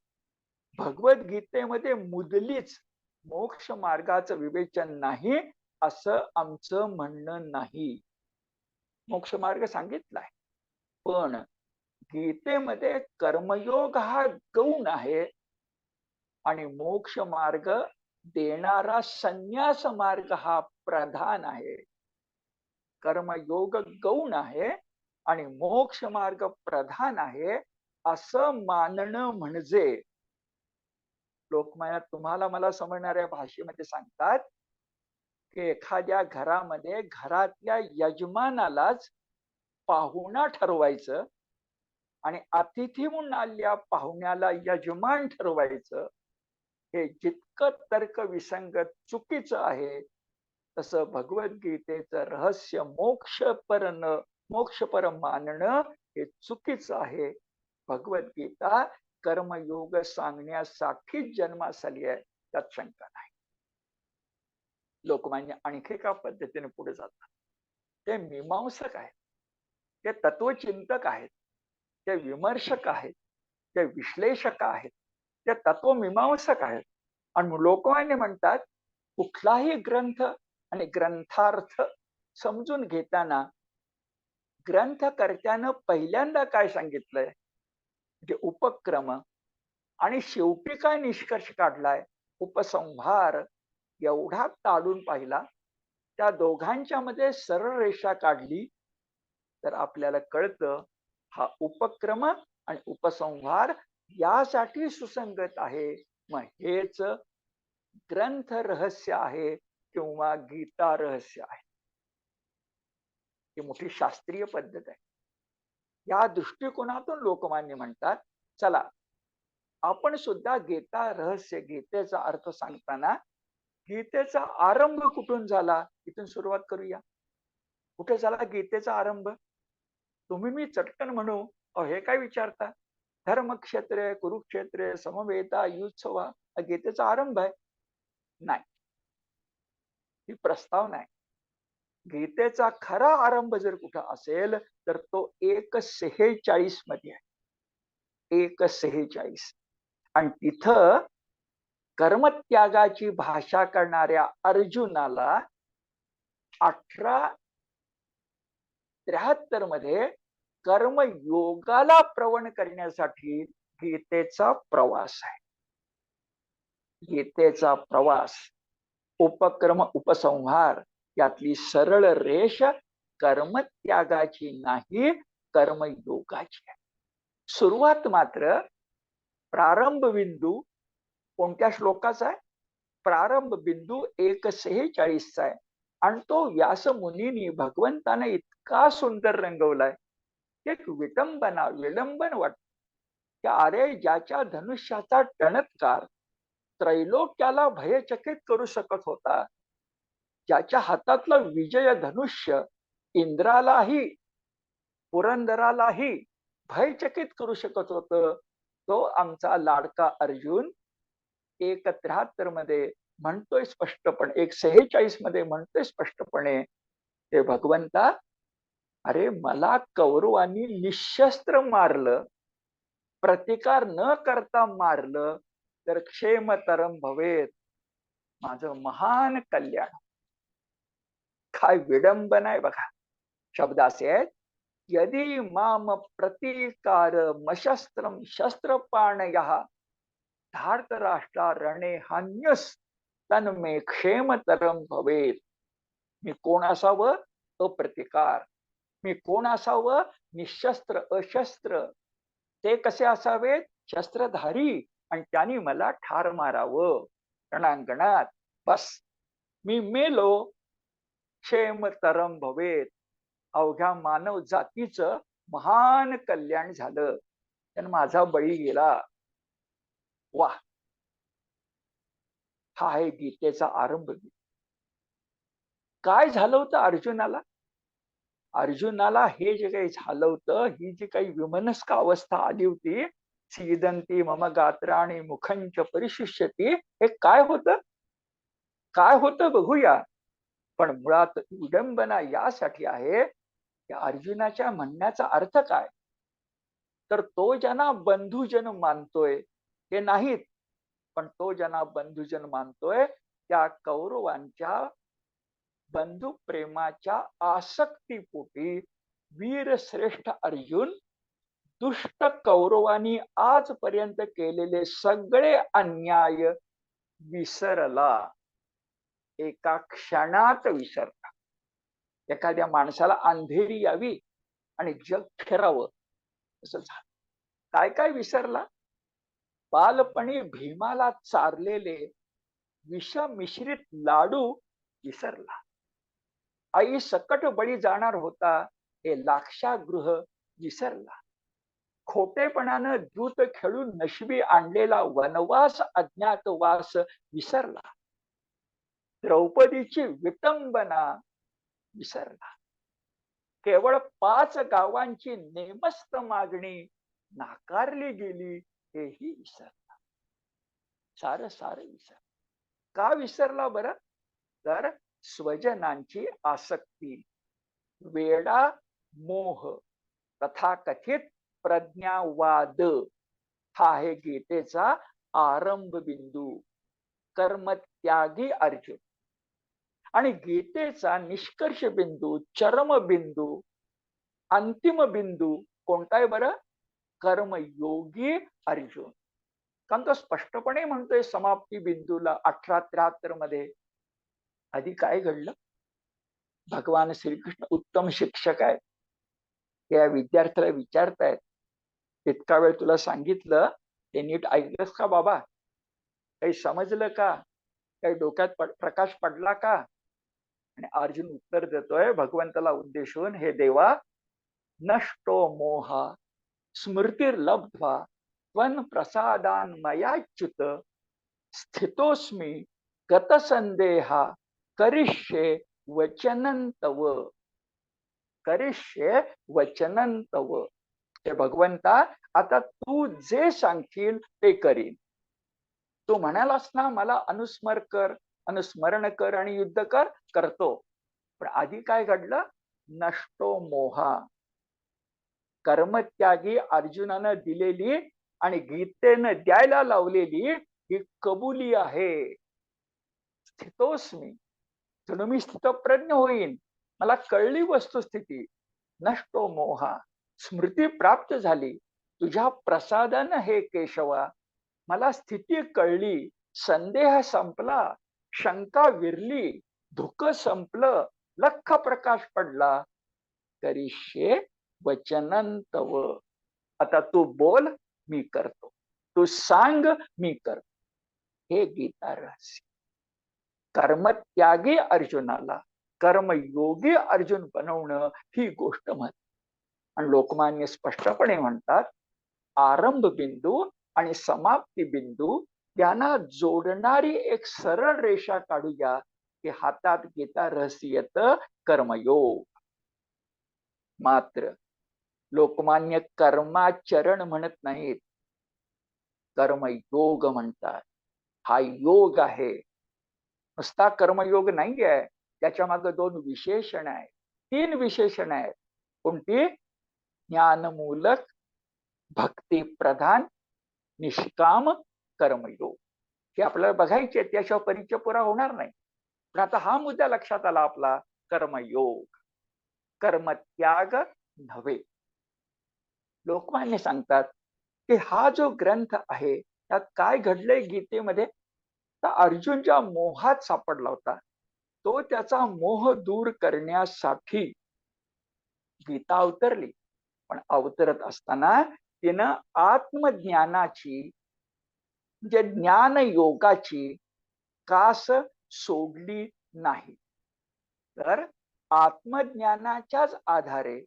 भगवद्गीतेमध्ये मुदलीच मोक्ष मार्गाचं विवेचन नाही असं आमचं म्हणणं नाही. मोक्ष मार्ग सांगितलाय, पण गीतेमध्ये कर्मयोग हा गौण आहे आणि मोक्ष मार्ग देणारा संन्यास मार्ग हा प्रधान आहे. कर्मयोग गौण आहे आणि मोक्ष मार्ग प्रधान आहे असं मानणं म्हणजे, लोकमाया तुम्हाला मला समजणाऱ्या भाषेमध्ये सांगतात की एखाद्या घरामध्ये घरातल्या यजमानालाच पाहुणा ठरवायचं आणि अतिथी म्हणून आलेल्या पाहुण्याला यजमान ठरवायचं, हे जितकं तर्क विसंगत चुकीचं आहे, तसं भगवद्गीतेचं रहस्य मोक्षपर मानणं हे चुकीचं आहे. भगवद्गीता कर्मयोग सांगण्यासाठीच जन्मास आली आहे, त्यात शंका नाही. लोकमान्य आणखी एका पद्धतीने पुढे जातात. ते मीमांसक आहेत, ते तत्वचिंतक आहेत, ते विमर्शक आहेत, ते विश्लेषक आहेत, ते तत्वमीमांसक आहेत. आणि लोकमान्य म्हणतात कुठलाही ग्रंथ आणि ग्रंथार्थ समजून घेताना ग्रंथकर्त्यानं पहिल्यांदा काय सांगितलंय, म्हणजे उपक्रम, आणि शेवटी काय निष्कर्ष काढलाय, उपसंहार, एवढा ताडून पाहिला, त्या दोघांच्या मध्ये सरळ रेषा काढली तर आपल्याला कळतं हा उपक्रम आणि उपसंहार यासाठी सुसंगत आहे. मग हेच ग्रंथ रहस्य आहे किंवा गीता रहस्य आहे. ही मोठी शास्त्रीय पद्धत आहे. या दृष्टिकोनातून लोकमान्य म्हणतात, चला आपण सुद्धा गीता रहस्य, गीतेचा अर्थ सांगताना गीतेचा आरंभ कुठून झाला इथून सुरुवात करूया. कुठे झाला गीतेचा आरंभ? तुम्ही मी चटकन म्हणू, हे काय विचारता, धर्मक्षेत्र कुरुक्षेत्र समवेता युत्सवा गीतेचा आरंभ आहे? नाही, ही प्रस्तावना आहे. गीतेचा खरा आरंभ जर कुठं असेल तर तो 1:46 मध्ये आहे. 1:46. आणि तिथं कर्मत्यागाची भाषा करणाऱ्या अर्जुनाला 18:73 मध्ये कर्मयोगाला प्रवण करण्यासाठी गीतेचा प्रवास आहे. गीतेचा प्रवास, उपक्रम उपसंहार यातली सरळ रेष कर्मत्यागाची नाही, कर्मयोगाची आहे. सुरुवात मात्र प्रारंभ बिंदू कोणत्या श्लोकाचा आहे? प्रारंभ बिंदू 1:46 आहे. आणि तो व्यास मुनींनी भगवंताने इतका सुंदर रंगवलाय, एक विटंबना विलंबन वाटत. अरे ज्याच्या धनुष्याचा टणत्कार त्रैलोक्याला भयचकित करू शकत होता, ज्याच्या हातातलं विजय धनुष्य इंद्रालाही पुरंदरालाही भयचकित करू शकत होत, तो आमचा लाडका अर्जुन 1:73 मध्ये म्हणतोय स्पष्टपणे, 1:46 मध्ये म्हणतोय स्पष्टपणे, हे भगवंता, अरे मला कौरवांनी निशस्त्र मारलं, प्रतिकार न करता मारलं तर क्षेमतरम भवेत, माझं महान कल्याण. काय विडंबन आहे बघा. शब्द असे आहेत, यदि माम प्रतिकार मशस्त्रम शस्त्रपाणयः धार्तराष्ट्रा रणे हान्यस तन्मे क्षेमतरम भवेत. मी कोण असावं? अप्रतिकार. मी कोण असावं? निशस्त्र अशस्त्र. ते कसे असावेत? शस्त्रधारी, आणि त्यांनी मला ठार मारावं रणांगणात. बस मी मेलो, क्षेमतरम भवेत, अवघ्या मानव जातीचं महान कल्याण झालं, त्यानं माझा बळी गेला. वा, हा आहे गीतेचा आरंभ. काय झालं होतं अर्जुनाला? अर्जुनाला हे जे काही झालं होतं, ही जी काही विमनस्क अवस्था आली होती, सीदंती मम गात्राणी मुखंच परिशिष्यती. हे काय होतं, काय होतं बघूया. पण मुळात विडंबना यासाठी आहे की अर्जुनाच्या म्हणण्याचा अर्थ काय, तर तो ज्यांना बंधुजन मानतोय हे नाहीत, पण तो ज्यांना बंधुजन मानतोय त्या कौरवांच्या बंधू प्रेमाच्या आसक्तीपोटी वीरश्रेष्ठ अर्जुन दुष्ट कौरवांनी आजपर्यंत केलेले सगळे अन्याय विसरला. एका क्षणात विसरला. एखाद्या माणसाला अंधेरी यावी आणि जग फिरावं असं झालं. काय काय विसरला? बालपणी भीमाला चारलेले विषमिश्रित लाडू विसरला. आई सकट बळी जाणार होता हे लाक्षागृह विसरला. खोटेपणानं दूत खेळून नशिबी आणलेला वनवास अज्ञातवास विसरला. द्रौपदीची विटंबना विसरला. केवळ 5 गावांची नेमस्त मागणी नाकारली गेली हेही विसरला. सार सार विसर. का विसरला बरं? तर स्वजनांची आसक्ती, वेडा मोह, तथाकथित प्रज्ञावाद हा आहे गीतेचा आरंभ बिंदू. कर्मत्यागी अर्जुन. आणि गीतेचा निष्कर्ष बिंदू, चरम बिंदू, अंतिम बिंदू कोणता आहे बरं? कर्मयोगी अर्जुन. कारण तो स्पष्टपणे म्हणतोय समाप्ती बिंदूला 1873 मध्ये. आधी काय घडलं? भगवान श्रीकृष्ण उत्तम शिक्षक आहेत. त्या विद्यार्थ्याला विचारतायत, इतका वेळ तुला सांगितलं ते नीट ऐकलंस का बाबा? काही समजलं का? काही डोक्यात प्रकाश पडला का? आणि अर्जुन उत्तर देतोय भगवंताला उद्देशून, हे देवा, नष्टो मोहा स्मृतिर्लब्ध्वा त्वं प्रसादान मयाच्युत स्थितोस्मी गतसंदेहा करिष्ये वचनं तव. करिष्ये वचनं तव. हे भगवंता, आता तू जे सांगशील ते करीन. तू म्हणालास ना मला अनुस्मर कर, अनुस्मरण कर आणि युद्ध कर, करतो. पण आधी काय घडलं? नष्टो मोहा. कर्मत्यागी अर्जुनानं दिलेली आणि गीतेनं द्यायला लावलेली ही कबुली आहे. स्थितोस्मी, जणू मी स्थितप्रज्ञ होईन, मला कळली वस्तुस्थिती. नष्टो मोहा, स्मृती प्राप्त झाली तुझ्या प्रसादानं हे केशवा. मला स्थिती कळली, संदेह संपला, शंका विरली, धुक संपलं, लख प्रकाश पडला. करिष्ये वचनं तव. आता तू बोल, मी करतो. तू सांग, मी करतो. हे गीता रहस्य. कर्मत्यागी अर्जुनाला कर्मयोगी अर्जुन बनवणं ही गोष्ट महत्त्वाची. आणि लोकमान्य स्पष्टपणे म्हणतात, आरंभ बिंदू आणि समाप्ती बिंदू त्यांना जोडणारी एक सरळ रेषा काढूया की हातात गीता रहस्य येतं, कर्मयोग. मात्र लोकमान्य कर्माचरण म्हणत नाहीत, कर्मयोग म्हणतात. हा योग आहे, नुसता कर्मयोग नाही आहे. त्याच्या मागे 2 विशेषण आहेत, 3 विशेषण आहेत. कोणती? ज्ञानमूलक, भक्ती प्रधान, निष्काम कर्मयोग. हे आपल्याला बघायचे, त्याशिवाय परिचय पुरा होणार नाही. पण आता हा मुद्दा लक्षात आला आपला, कर्मयोग. कर्मत्याग नव्हे. लोकमान्य सांगतात की हा जो ग्रंथ आहे त्यात काय घडलंय गीतेमध्ये, तर अर्जुन ज्या मोहात सापडला होता, तो त्याचा मोह दूर करण्यासाठी गीता अवतरली. पण अवतरत असताना तिनं आत्मज्ञानाची, म्हणजे ज्ञान योगाची कास सोडली नाही. तर आत्मज्ञानाच्याच आधारे,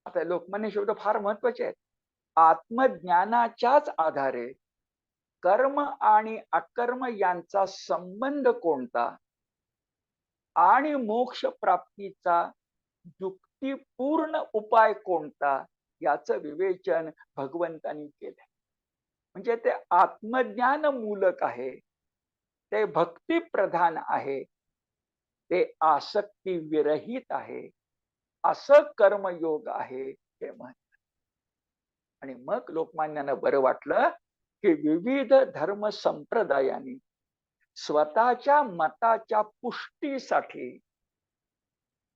आता लोकमान्य शब्द फार महत्वाचे आहेत, आत्मज्ञानाच्याच आधारे कर्म आणि अकर्म यांचा संबंध कोणता आणि मोक्ष प्राप्तीचा युक्तिपूर्ण उपाय कोणता याचं विवेचन भगवंतांनी केलंय. म्हणजे ते आत्मज्ञान मूलक आहे, ते भक्ती प्रधान आहे, ते आसक्ती विरहित आहे, असं कर्मयोग आहे हे म्हण. आणि मग लोकमान्यांना बरं वाटलं की विविध धर्म संप्रदायांनी स्वतःच्या मताच्या पुष्टीसाठी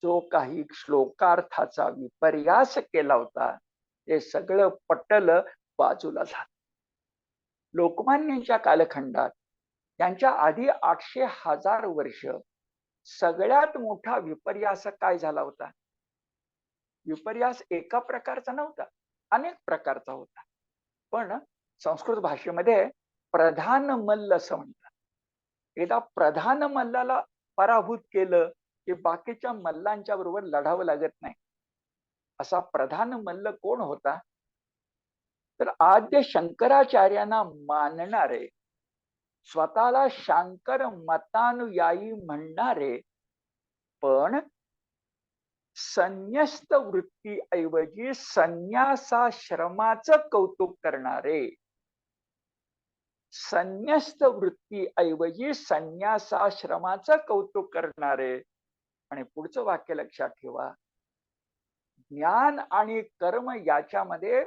जो काही श्लोकार्थाचा विपर्यास केला होता ते सगळं पटलं, बाजूला झालं. लोकमान्यांच्या कालखंडात त्यांच्या आधी 800,000 वर्ष सगळ्यात मोठा विपर्यास काय झाला होता? विपर्यास एका प्रकारचा नव्हता, अनेक प्रकारचा होता. पण संस्कृत भाषेमध्ये प्रधान मल्ल असं म्हणतात. एकदा प्रधान मल्लाला पराभूत केलं की बाकीच्या मल्लांच्या बरोबर लढावं लागत नाही. असा प्रधान मल्ल कोण होता? तर आद्य शंकराचार्यांना मानणारे, स्वतःला शांकर मतानुयायी म्हणणारे, पण संन्यस्त वृत्तीऐवजी संन्यासाश्रमाचं कौतुक करणारे, संन्यस्त वृत्तीऐवजी संन्यासाश्रमाचं कौतुक करणारे. आणि पुढचं वाक्य लक्षात ठेवा, ज्ञान आणि कर्म याच्यामध्ये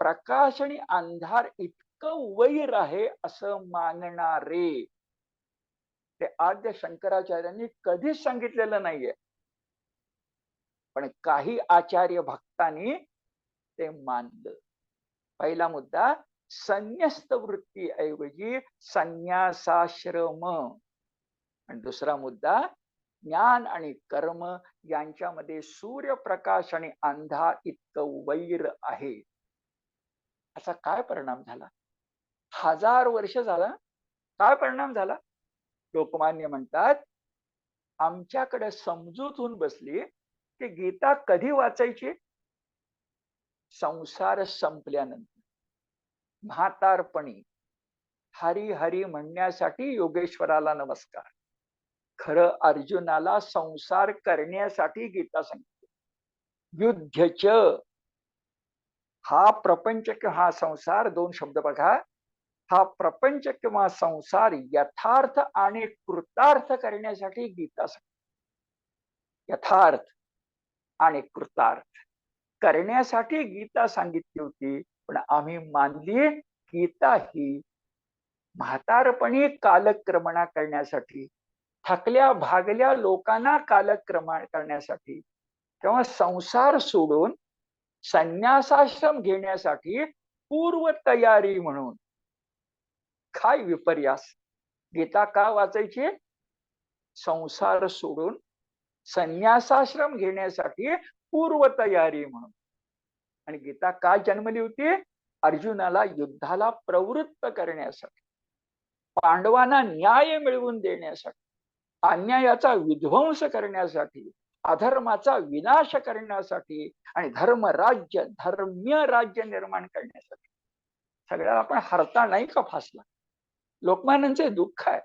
प्रकाश आणि अंधार इतकं वैर आहे असं मानणारे. ते आद्य शंकराचार्यांनी कधीच सांगितलेलं नाहीये, पण काही आचार्य भक्तांनी ते मानलं. पहिला मुद्दा, संन्यस्त वृत्तीऐवजी संन्यासाश्रम. आणि दुसरा मुद्दा, ज्ञान आणि कर्म यांच्यामध्ये सूर्यप्रकाश आणि अंधार इतकं वैर आहे. असा काय परिणाम झाला? 1000 वर्ष झाला, काय परिणाम झाला? लोकमान्य म्हणतात, आमच्याकडे समजूत होऊन बसली की गीता कधी वाचायची? संसार संपल्यानंतर, म्हातारपणी. हरी हरी म्हणण्यासाठी योगेश्वराला नमस्कार. खरं अर्जुनाला संसार करण्यासाठी गीता सांगितली. युद्धच, हा प्रपंच किंवा हा संसार, दोन शब्द बघा, हा प्रपंच किंवा संसार यथार्थ आणि कृतार्थ करण्यासाठी गीता सांगितली. यथार्थ आणि कृतार्थ करण्यासाठी गीता सांगितली होती. पण आम्ही मानली गीता ही म्हातारपणी कालक्रमणा करण्यासाठी, थकल्या भागल्या लोकांना कालक्रमण करण्यासाठी, किंवा संसार सोडून संन्यासाश्रम घेण्यासाठी पूर्व तयारी म्हणून. काय विपर्यास! गीता का वाचायची? संसार सोडून संन्यासाश्रम घेण्यासाठी पूर्व तयारी म्हणून. आणि गीता का जन्मली होती? अर्जुनाला युद्धाला प्रवृत्त करण्यासाठी, पांडवांना न्याय मिळवून देण्यासाठी, अन्यायाचा विध्वंस करण्यासाठी, अधर्माचा विनाश करण्यासाठी आणि धर्मराज्य, धर्मीय राज्य निर्माण करण्यासाठी. सगळ्याला आपण हरता नाही का फासला? लोकमान्यांचे दुःख आहे.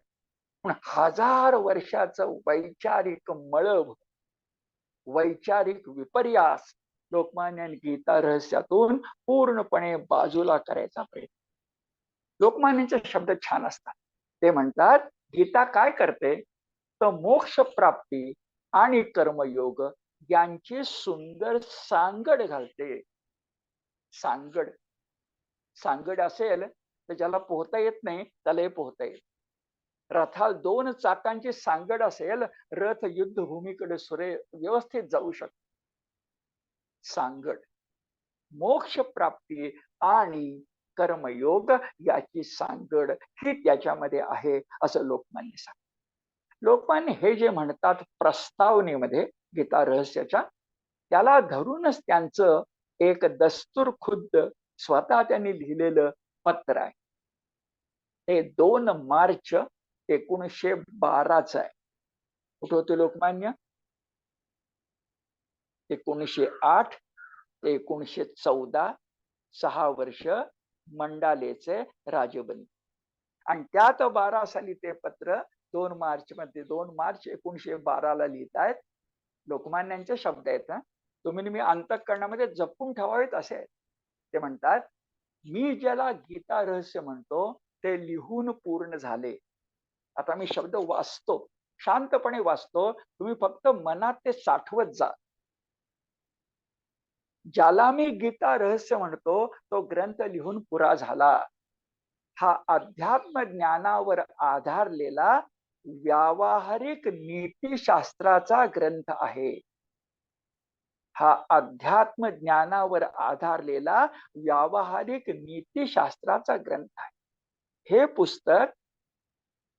पण 1000 वर्षाचं वैचारिक मळभ, वैचारिक विपर्यास लोकमान्यांनी गीता रहस्यातून पूर्णपणे बाजूला करायचा प्रयत्न. लोकमान्यांचे शब्द छान असतात. ते म्हणतात, गीता काय करते तर मोक्ष प्राप्ती आणि कर्मयोग यांची सुंदर सांगड घालते. सांगड, सांगड असेल तर ज्याला पोहता येत नाही त्यालाही पोहता येईल. रथाला 2 चाकांची सांगड असेल, रथ युद्धभूमीकडे व्यवस्थित जाऊ शकतो. सांगड, मोक्ष प्राप्ती आणि कर्मयोग याची सांगड ही त्याच्यामध्ये आहे असं लोकमान्य सांगतात. लोकमान्य हे जे म्हणतात प्रस्तावनेमध्ये गीता रहस्याच्या, त्याला धरूनच त्यांचं एक दस्तूर खुद्द स्वतः त्यांनी लिहिलेलं पत्र आहे. ते 2 मार्च 1912 आहे. कुठे होते लोकमान्य? 1908 ते 1914, 6 वर्ष मंडालेचे राजे बनले. आणि त्यात 12 साली ते पत्र 2 मार्च मध्ये, 2 मार्च 1912 लिहित आहेत. लोकमान्यांचे शब्द आहेत. तुम्ही मी अंतःकरणामध्ये जपून ठेवावेत असे. ते म्हणतात, मी ज्याला गीता रहस्य म्हणतो ते लिहून पूर्ण झाले. आता मी शब्द वाचतो, शांतपणे वाचतो, तुम्ही फक्त मनात ते साठवत जा. ज्याला मी गीता रहस्य म्हणतो तो ग्रंथ लिहून पुरा झाला. हा अध्यात्म ज्ञानावर आधारलेला व्यावहारिक नीतीशास्त्राचा ग्रंथ आहे. हा अध्यात्म ज्ञानावर आधारलेला व्यावहारिक नीतीशास्त्राचा ग्रंथ आहे. हे पुस्तक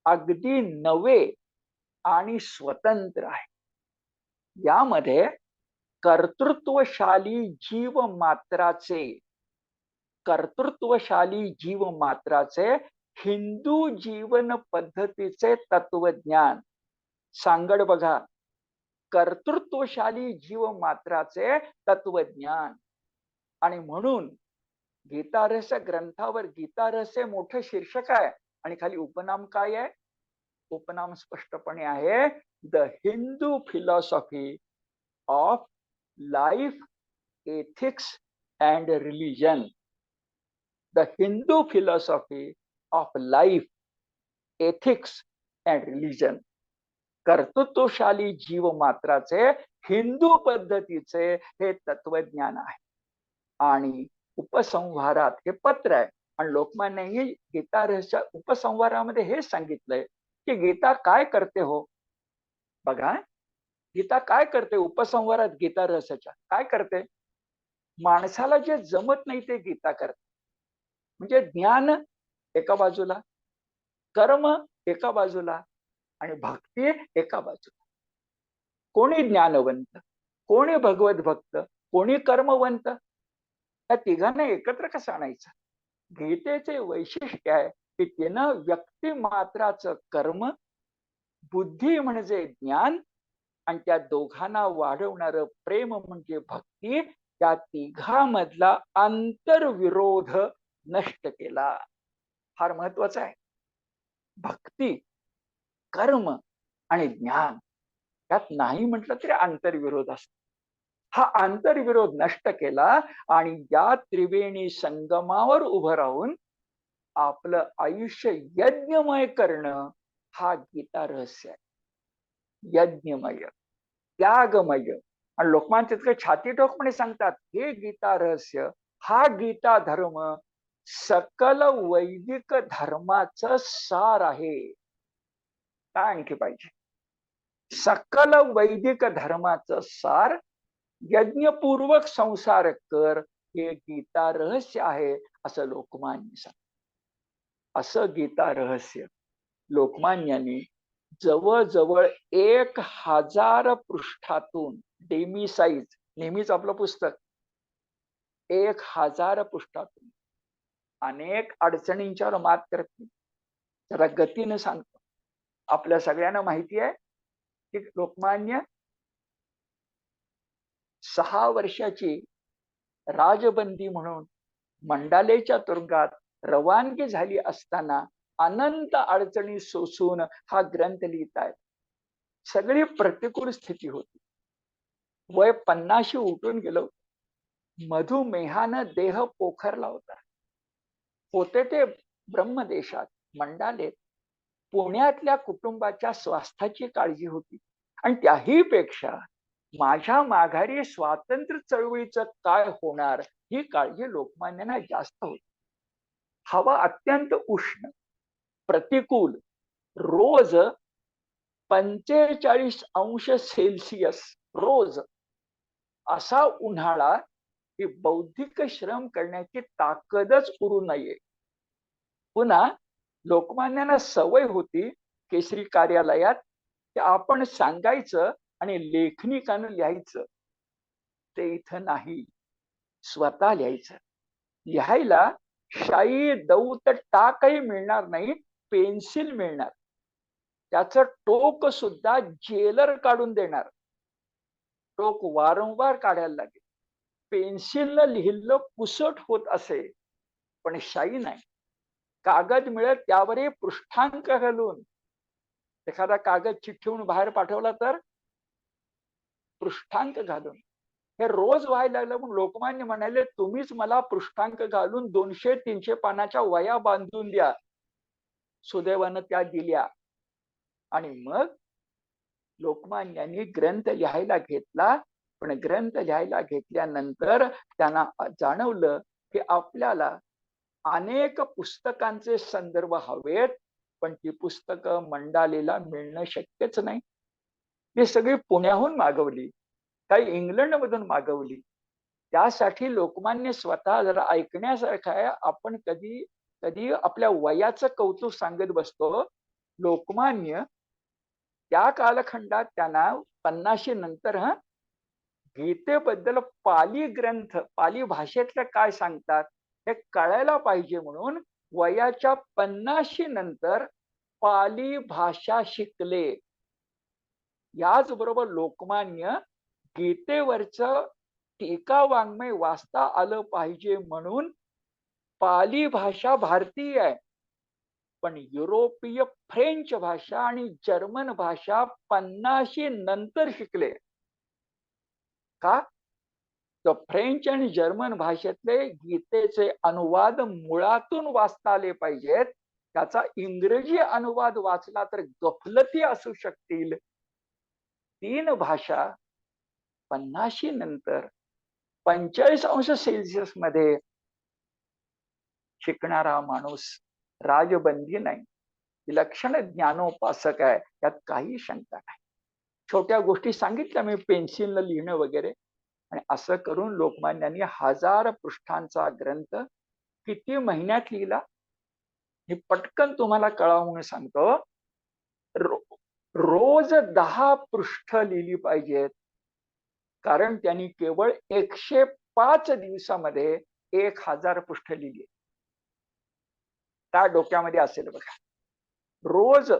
अगदी नवे आणि स्वतंत्र आहे. यामध्ये कर्तृत्वशाली जीव मात्राचे हिंदू जीवन पद्धतीचे तत्वज्ञान सांगड बघा. कर्तृत्वशाली जीव मात्राचे तत्वज्ञान. आणि म्हणून गीता रहस्य ग्रंथावर गीता रहस्य मोठं शीर्षक आहे आणि खाली उपनाम काय आहे? उपनाम स्पष्टपणे आहे, the Hindu philosophy of life, ethics and religion. The Hindu philosophy of life, ethics and religion. कर्तृत्वशाली जीव मात्राचे हिंदू पद्धतीचे हे तत्वज्ञान आहे. आणि उपसंहारात हे पत्र आहे आणि लोकमान्यही गीता रहस्य उपसंहारामध्ये हे सांगितलंय की गीता काय करते हो. बघा, गीता काय करते उपसंहारात गीता रहस्याच्या काय करते? माणसाला जे जमत नाही ते गीता करते. म्हणजे ज्ञान एका बाजूला, कर्म एका बाजूला आणि भक्ती एका बाजूला. कोणी ज्ञानवंत, कोणी भगवत भक्त, कोणी कर्मवंत, या तिघांना एकत्र कसं आणायचं? गीतेचे वैशिष्ट्य आहे की तिनं व्यक्तिमात्राचं कर्म, बुद्धी म्हणजे ज्ञान आणि त्या दोघांना वाढवणारं प्रेम म्हणजे भक्ती, त्या तिघांमधला आंतरविरोध नष्ट केला. फार महत्वाचं आहे. भक्ती, कर्म आणि ज्ञान यात नाही म्हटलं तरी आंतरविरोध असतो. हा आंतरविरोध नष्ट केला आणि या त्रिवेणी संगमावर उभं राहून आपलं आयुष्य यज्ञमय करणं हा गीता रहस्य आहे. यज्ञमय, त्यागमय. आणि लोकमान्य तितकं छाती ठोकपणे सांगतात, हे गीता रहस्य, हा गीता धर्म सकल वैदिक धर्माचं सार आहे. काय आणखी पाहिजे? सकल वैदिक धर्माचं सार, यज्ञपूर्वक संसार कर, हे गीता रहस्य आहे असं लोकमान्य सांगतात. असं गीता रहस्य लोकमान्यांनी जवळजवळ 1000 पृष्ठातून, डेमी साईज, नेहमीच आपलं पुस्तक 1000 पृष्ठातून अनेक अडचणींच्यावर मात करते. जरा गतीनं सांगतो. आपल्या सगळ्यांना माहिती आहे की लोकमान्य 6 वर्षाची राजबंदी म्हणून मंडालेच्या तुरुंगात रवानगी झाली असताना अनंत अडचणी सोसून हा ग्रंथ लिहितायत. सगळी प्रतिकूल स्थिती होती. वय 50 उठून गेलो. मधुमेहानं देह पोखरला होता. होते ते ब्रह्मदेशात मंडालेत. पुण्यातल्या कुटुंबाच्या स्वास्थ्याची काळजी होती आणि त्याही पेक्षा माझ्या माघारी स्वातंत्र्य चळवळीचं काय होणार ही काळजी लोकमान्यांना जास्त होती. हवा अत्यंत उष्ण, प्रतिकूल, रोज 45°C रोज असा उन्हाळा ही बौद्धिक श्रम करण्याची ताकदच उरू नये. पुन्हा लोकमान्यांना सवय होती केसरी कार्यालयात की आपण सांगायचं आणि लेखनिकानं लिहायचं. ते इथं नाही, स्वतः लिहायचं. लिहायला शाई दौत टाकही मिळणार नाही, पेन्सिल मिळणार. त्याचं टोक सुद्धा जेलर काढून देणार. टोक वारंवार काढायला लागेल. पेन्सिलनं लिहिलं पुसट होत असे, पण शाई नाही. कागद मिळत त्यावरही पृष्ठांक घालून, एखादा कागद चिठ्ठीहून बाहेर पाठवला तर पृष्ठांक घालून हे रोज व्हायला लागलं. म्हणून लोकमान्य म्हणाले, तुम्हीच मला पृष्ठांक घालून 200-300 पानाच्या वह्या बांधून द्या. सुदैवानं त्या दिल्या. आणि मग लोकमान्यांनी ग्रंथ लिहायला घेतला. पण ग्रंथ लिहायला घेतल्यानंतर त्यांना जाणवलं की आपल्याला अनेक पुस्तकांचे संदर्भ हवेत, पण ती पुस्तकं मंडालेला मिळणं शक्यच नाही. ती सगळी पुण्याहून मागवली, काही इंग्लंडमधून मागवली. त्यासाठी लोकमान्य स्वतः जरा ऐकण्यासारखं आहे. आपण कधी कधी आपल्या वयाचं कौतुक सांगत बसतो. लोकमान्य त्या कालखंडात त्यांना 50 नंतर गीतेबद्दल पाली ग्रंथ, पाली भाषेतलं काय सांगतात हे कळायला पाहिजे म्हणून वयाच्या 50 नंतर पाली भाषा शिकले. याचबरोबर लोकमान्य गीतेवरचं टीका वाङ्मय वाचता आलं पाहिजे म्हणून पाली भाषा भारतीय आहे, पण युरोपीय फ्रेंच भाषा आणि जर्मन भाषा 50 नंतर शिकले. का? तर फ्रेंच आणि जर्मन भाषेतले गीतेचे अनुवाद मुळातून वाचता आले पाहिजेत. त्याचा इंग्रजी अनुवाद वाचला तर गफलती असू शकतील. 3 भाषा 50 नंतर 45°C मध्ये शिकणारा माणूस राजबंदी नाही, विलक्षण ज्ञानोपासक आहे, यात काही शंका नाही. छोट्या गोष्टी सांगितल्या मी, पेन्सिलनं लिहिणं वगैरे. आणि असं करून लोकमान्यांनी 1000 पृष्ठांचा ग्रंथ किती महिन्यात लिहिला हे पटकन तुम्हाला कळावं म्हणून सांगतो. रोज 10 पृष्ठ लिहिली पाहिजेत, कारण त्यांनी केवळ 105 दिवसामध्ये 1000 पृष्ठ लिहिली. त्या डोक्यामध्ये असेल बघा. रोज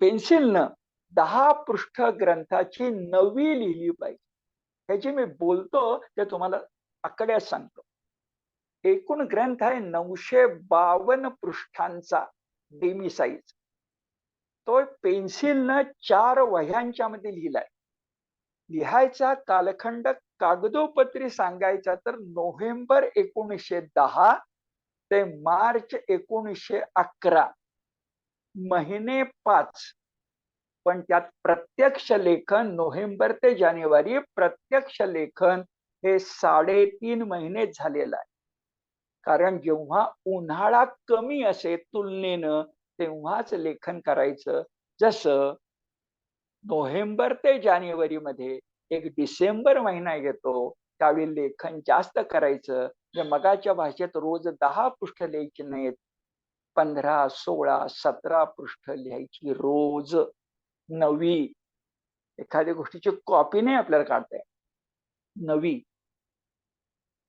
पेन्सिलनं 10 पृष्ठ ग्रंथाची नवी लिहिली पाहिजे. ह्याची मी बोलतो ते तुम्हाला आकड्यात सांगतो. एकूण ग्रंथ आहे 952 पृष्ठांचा, डेमी साईज. तो पेन्सिलनं 4 वह्यांच्या मध्ये लिहिलाय. लिहायचा कालखंड कागदोपत्री सांगायचा तर नोव्हेंबर 1910 ते मार्च 1911, महिने 5. पण त्यात प्रत्यक्ष लेखन नोव्हेंबर ते जानेवारी, प्रत्यक्ष लेखन हे 3.5 महिने झालेलं आहे. कारण जेव्हा उन्हाळा कमी असे तुलनेनं तेव्हाच लेखन करायचं. जसं नोव्हेंबर ते जानेवारी मध्ये एक डिसेंबर महिना येतो, त्यावेळी लेखन जास्त करायचं. मगाच्या भाषेत रोज 10 पृष्ठ लिहायची नाहीत, 15, 16, 17 पृष्ठ लिहायची रोज. नवी एखाद्या गोष्टीची कॉपी नाही आपल्याला काढता येत, नवी.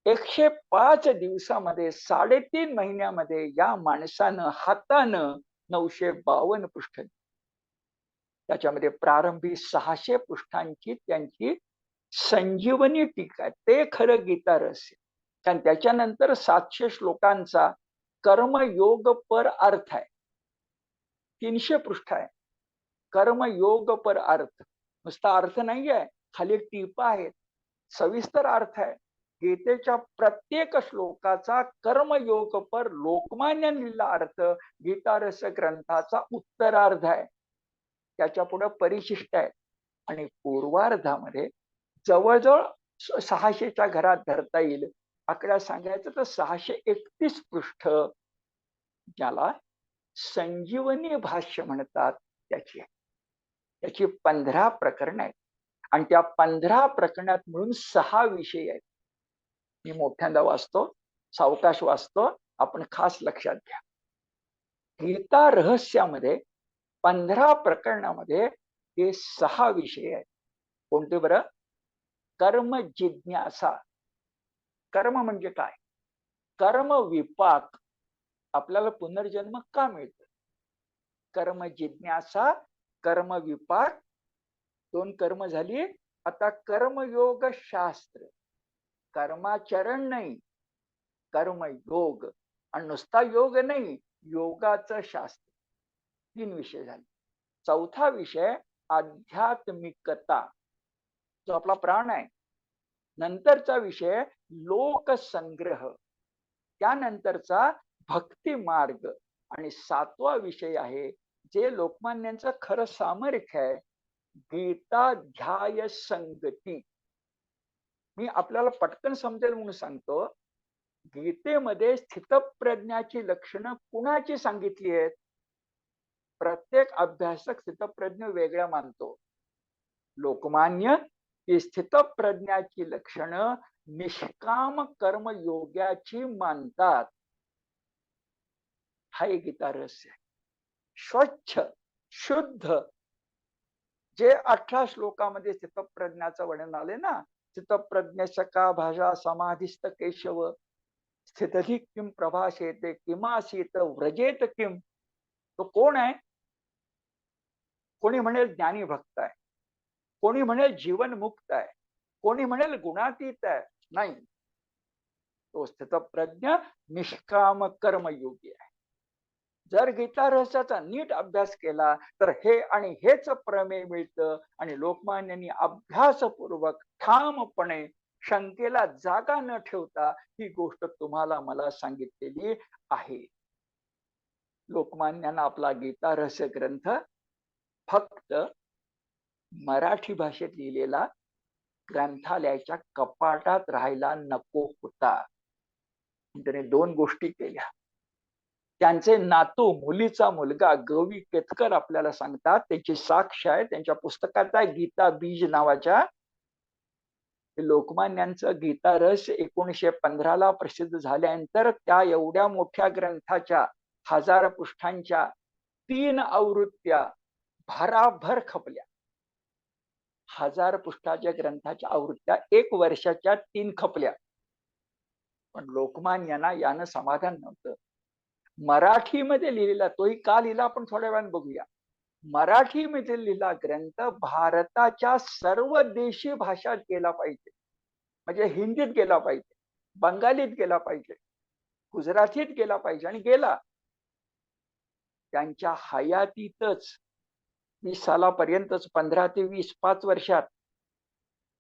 105 दिवसामध्ये 3.5 महिन्यामध्ये या माणसानं हातानं 952 पृष्ठ. त्याच्यामध्ये प्रारंभी 600 पृष्ठांची त्यांची संजीवनी टीका आहे, ते खरं गीता रहस्य. कारण त्याच्यानंतर 700 श्लोकांचा कर्मयोग पर अर्थ आहे. 300 पृष्ठ आहे कर्मयोग पर अर्थ. नुसता अर्थ नाही आहे, खाली टीपा आहेत, सविस्तर अर्थ आहे. गीतेच्या प्रत्येक श्लोकाचा कर्मयोग पर लोकमान्य लिहिलेला अर्थ गीता रहस्य ग्रंथाचा उत्तरार्ध आहे. त्याच्या पुढे परिशिष्ट आहे. आणि पूर्वार्धामध्ये जवळजवळ 600च्या घरात धरता येईल. आकडा सांगायचं तर 631 पृष्ठ, ज्याला संजीवनी भाष्य म्हणतात, त्याची 15 प्रकरण आहेत. आणि त्या 15 प्रकरणात मिळून 6 विषय आहेत. मी मोठ्यांदा वाचतो, सावकाश वाचतो, आपण खास लक्षात घ्या. गीता रहस्यामध्ये 15 प्रकरणामध्ये हे 6 विषय आहेत. कोणते बरं? कर्म जिज्ञासा. कर्म म्हणजे काय? कर्म विपाक. आपल्याला पुनर्जन्म का मिळतं? कर्म जिज्ञासा, कर्म विपाक. 2 कर्म झाली. आता कर्मयोग शास्त्र. कर्माचरण नाही, कर्मयोग. आणि नुसता योग नाही, योगाचं शास्त्र. 3 विषय झाले. 4था विषय आध्यात्मिकता, जो आपला प्राण आहे. नंतरचा विषय लोकसंग्रह, त्यानंतरचा भक्ती मार्ग, आणि 7वा विषय आहे जे लोकमान्यांचं खरं सामर्थ्य आहे, गीताध्याय संगती. मी आपल्याला पटकन समजेल म्हणून सांगतो. गीतेमध्ये स्थितप्रज्ञाची लक्षणं कुणाची सांगितली आहेत? प्रत्येक अभ्यासक स्थितप्रज्ञ वेगळ्या मानतो. लोकमान्य ही स्थितप्रज्ञाची लक्षणं निष्काम कर्मयोग्याची मानतात. हा एक गीता रहस्य आहे. स्वच्छ, शुद्ध, जे 18 श्लोकामध्ये स्थितप्रज्ञाचं वर्णन आले ना, स्थितप्रज्ञ सका भाषा समाधिस्थ केशव, स्थितधी किम प्रभाषेते किमासीत व्रजेत किम. तो कोण आहे? कोणी म्हणेल ज्ञानी भक्त आहे, कोणी म्हणेल जीवन मुक्त आहे, कोणी म्हणेल गुणातीत आहे. नाही, तो स्थितप्रज्ञ निष्काम कर्मयोगी आहे. जर गीता रहस्याचा नीट अभ्यास केला तर हे आणि हेच प्रमेय मिळतं, आणि लोकमान्यांनी अभ्यासपूर्वक ठामपणे शंकेला जागा न ठेवता ही गोष्ट तुम्हाला मला सांगितलेली आहे. लोकमान्यांना आपला गीता रहस्य ग्रंथ फक्त मराठी भाषेत लिहिलेला ग्रंथालयाच्या कपाटात राहायला नको होता. त्याने 2 गोष्टी केल्या. त्यांचे नातू, मुलीचा मुलगा गवी केतकर आपल्याला सांगतात, त्याची साक्ष आहे त्यांच्या पुस्तकात आहे गीता बीज नावाच्या. लोकमान्यांचं गीता रहस्य 1915 प्रसिद्ध झाल्यानंतर त्या एवढ्या मोठ्या ग्रंथाच्या 1000 पृष्ठांच्या 3 आवृत्त्या भराभर खपल्या. 1000 पृष्ठाच्या ग्रंथाच्या आवृत्त्या 1 वर्षाच्या 3 खपल्या. पण लोकमान्यांना यानं समाधान नव्हतं. मराठीमध्ये लिहिलेला, तोही का लिहिला आपण थोड्या वेळाने बघूया. मराठीमध्ये लिहिलेला ग्रंथ भारताच्या सर्व देशी भाषात गेला पाहिजे. म्हणजे हिंदीत गेला पाहिजे, बंगालीत गेला पाहिजे, गुजरातीत गेला पाहिजे, आणि गेला. त्यांच्या हयातीतच 20 सालापर्यंतच 15 ते 20 5 वर्षात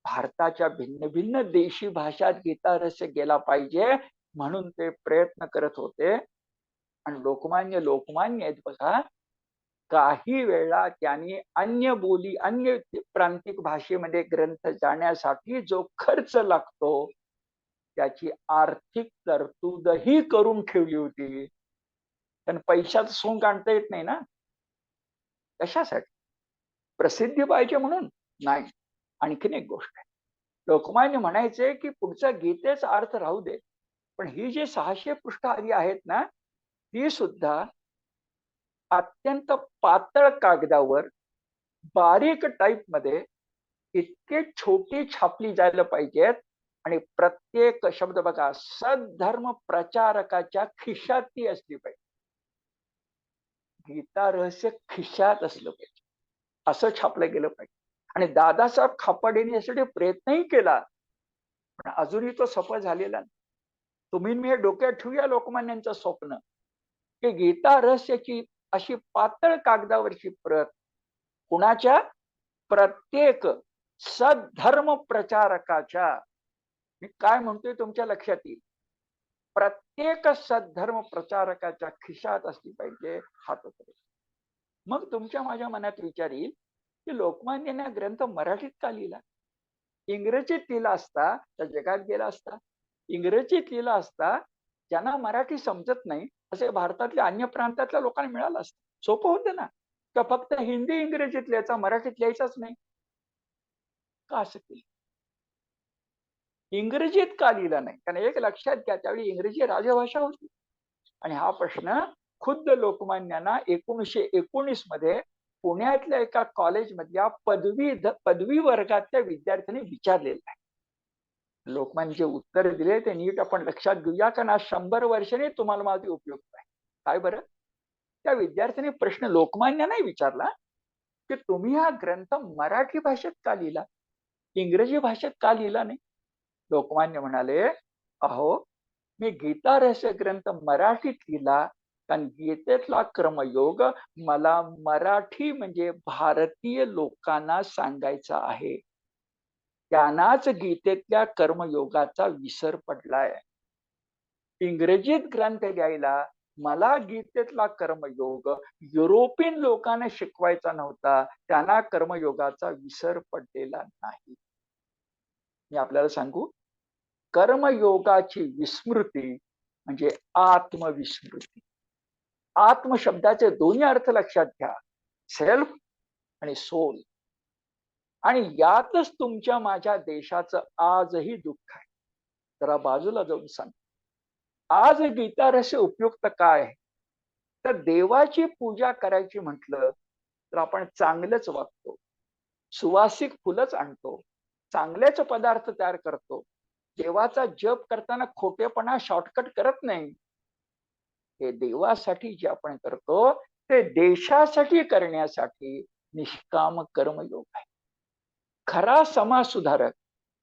भारताच्या भिन्न भिन्न देशी भाषात गीता रहस्य गेला पाहिजे म्हणून ते प्रयत्न करत होते. आणि लोकमान्य आहेत बघा. काही वेळा त्यांनी अन्य बोली, अन्य प्रांतिक भाषेमध्ये ग्रंथ जाण्यासाठी जो खर्च लागतो त्याची आर्थिक तरतूदही करून ठेवली होती. पण पैशाचं सोंग आणता येत नाही ना. कशासाठी? प्रसिद्धी पाहिजे म्हणून? नाही. आणखीन एक गोष्ट आहे, लोकमान्य म्हणायचे की पुढचा गीतेचा अर्थ राहू दे, पण ही जी 600 पृष्ठ आली आहेत ना, ती सुद्धा अत्यंत पातळ कागदावर बारीक टाईप मध्ये इतके छोटी छापली जायला पाहिजेत, आणि प्रत्येक शब्द बघा सद्धर्म प्रचारकाच्या खिशात ती असली पाहिजे. गीता रहस्य खिशात असलं पाहिजे, असं छापलं गेलं पाहिजे. आणि दादासाहेब खापर्डेंनी यासाठी प्रयत्नही केला, पण अजूनही तो सफळ झालेला नाही. तुम्ही मी हे डोक्यात ठेवूया लोकमान्यांचं स्वप्न की गीता रहस्याची अशी पातळ कागदावरची प्रत कुणाच्या? प्रत्येक सद्धर्म प्रचारकाच्या. मी काय म्हणतोय तुमच्या लक्षात येईल. प्रत्येक सद्धर्म प्रचारकाच्या खिशात असली पाहिजे. हातात. मग तुमच्या माझ्या मनात विचार येईल की लोकमान्यांनी ग्रंथ मराठीत का लिहिला? इंग्रजीत लिहिला असता तर जगात गेला असता. इंग्रजीत लिहिला असता ज्यांना मराठी समजत नाही असे भारतातल्या अन्य प्रांतातल्या लोकांना मिळालं असतं. सोपं होतं ना. का फक्त हिंदी इंग्रजीत लिहायचा, मराठीत लिहायचाच नाही? का असं केलं? इंग्रजीत का लिहिला नाही? कारण एक लक्षात घ्या, त्यावेळी इंग्रजी राजभाषा होती. आणि हा प्रश्न खुद्द लोकमान्यांना 1919 मध्ये पुण्यातल्या एका कॉलेजमधल्या पदवी वर्गातल्या विद्यार्थ्यांनी विचारलेला आहे. लोकमान्य जे उत्तर दिले ते नीट आपण लक्षात घेऊया, कारण आज 100 वर्षांनी तुम्हाला माझी उपयुक्त आहे. काय बरं? त्या विद्यार्थ्यांनी प्रश्न लोकमान्य नाही विचारला की तुम्ही हा ग्रंथ मराठी भाषेत का लिहिला, इंग्रजी भाषेत का लिहिला नाही? लोकमान्य म्हणाले, अहो मी गीता रहस्य ग्रंथ मराठीत लिहिला कारण गीतेतला कर्मयोग मला मराठी म्हणजे भारतीय लोकांना सांगायचा आहे. त्यांनाच गीतेतल्या कर्मयोगाचा विसर पडलाय. इंग्रजीत ग्रंथ घ्यायला मला गीतेतला कर्मयोग युरोपियन लोकांना शिकवायचा नव्हता, त्यांना कर्मयोगाचा विसर पडलेला नाही. मी आपल्याला सांगू, कर्मयोगाची विस्मृती म्हणजे आत्मविस्मृती. आत्म शब्दाचे दोन्ही अर्थ लक्षात घ्या, सेल्फ आणि सोल. आणि यातच तुमच्या माझ्या देशाचं आजही दुःख आहे. जरा बाजूला जाऊन सांग, आज गीता रस उपयुक्त काय आहे? तर देवाची पूजा करायची म्हटलं तर आपण चांगलंच वागतो, सुवासिक फुलंच आणतो, चांगलेच पदार्थ तयार करतो. देवाचा जप करताना खोटेपणा शॉर्टकट करत नाही. हे देवासाठी जे आपण करतो ते देशासाठी करण्यासाठी निष्काम कर्मयोग आहे. खरा समाज सुधारक,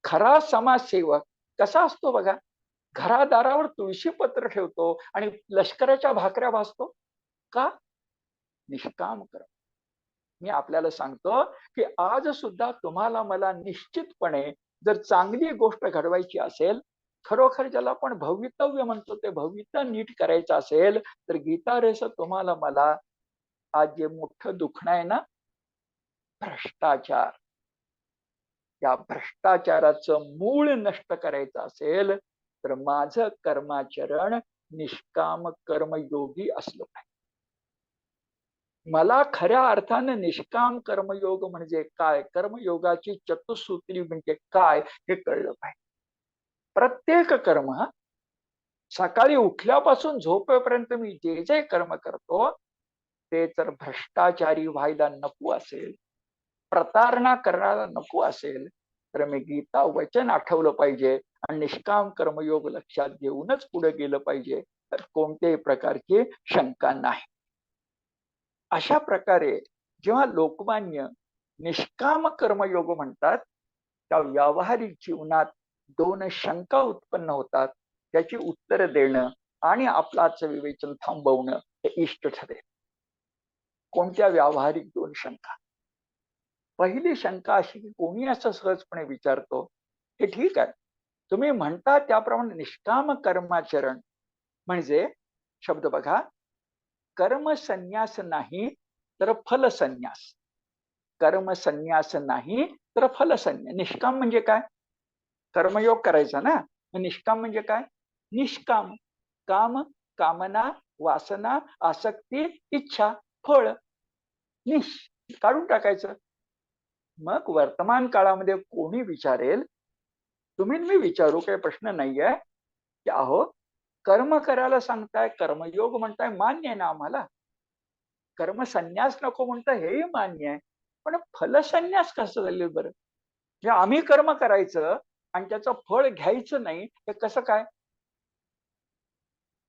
खरा समाजसेवक कसा असतो बघा, घरादारावर तुळशी पत्र ठेवतो आणि लष्कराच्या भाकऱ्या भाजतो का? निष्काम कर्म. मी आपल्याला सांगतो की आज सुद्धा तुम्हाला मला निश्चितपणे जर चांगली गोष्ट घडवायची असेल, खरोखर ज्याला आपण भवितव्य म्हणतो ते भविष्य नीट करायचं असेल, तर गीता रस तुम्हाला मला आज जे मोठं दुखणं आहे ना, भ्रष्टाचार, या भ्रष्टाचाराचं मूळ नष्ट करायचं असेल तर माझं कर्माचरण निष्काम कर्मयोगी असलं पाहिजे. मला खऱ्या अर्थानं निष्काम कर्मयोग म्हणजे काय, कर्मयोगाची चतुसूत्री म्हणजे काय हे कळलं पाहिजे. प्रत्येक कर्म, सकाळी उठल्यापासून झोपेपर्यंत मी जे जे कर्म करतो ते जर भ्रष्टाचारी व्हायला नको असेल, प्रतारणा करणारा नको असेल, तर मी गीता वचन आठवलं पाहिजे आणि निष्काम कर्मयोग लक्षात घेऊनच पुढे गेलं पाहिजे, तर कोणत्याही प्रकारची शंका नाही. अशा प्रकारे जेव्हा लोकमान्य निष्काम कर्मयोग म्हणतात, त्या व्यावहारिक जीवनात दोन शंका उत्पन्न होतात. त्याची उत्तर देणं आणि आपलाच विवेचन थांबवणं हे इष्ट ठरेल. कोणत्या व्यावहारिक दोन शंका? पहिली शंका अशी की कोणी असं सहजपणे विचारतो, हे ठीक आहे, तुम्ही म्हणता त्याप्रमाणे निष्काम कर्माचरण म्हणजे शब्द बघा, कर्म संन्यास नाही तर फल संन्यास. कर्म संन्यास नाही तर फल संन्यास. निष्काम म्हणजे काय? कर्मयोग करायचा ना, निष्काम म्हणजे काय? निष्काम, काम, कामना, वासना, आसक्ती, इच्छा, फळ. निश काढून टाकायचं. मग वर्तमान काळामध्ये कोणी विचारेल, तुम्ही मी विचारू, काही प्रश्न नाहीये की अहो कर्म करायला सांगताय, कर्मयोग म्हणताय, मान्य आहे ना आम्हाला. कर्म संन्यास नको म्हणताय हेही मान्य आहे, पण फलसन्यास कसं झालं बरं? म्हणजे आम्ही कर्म करायचं आणि त्याचं फळ घ्यायचं नाही, हे कसं काय?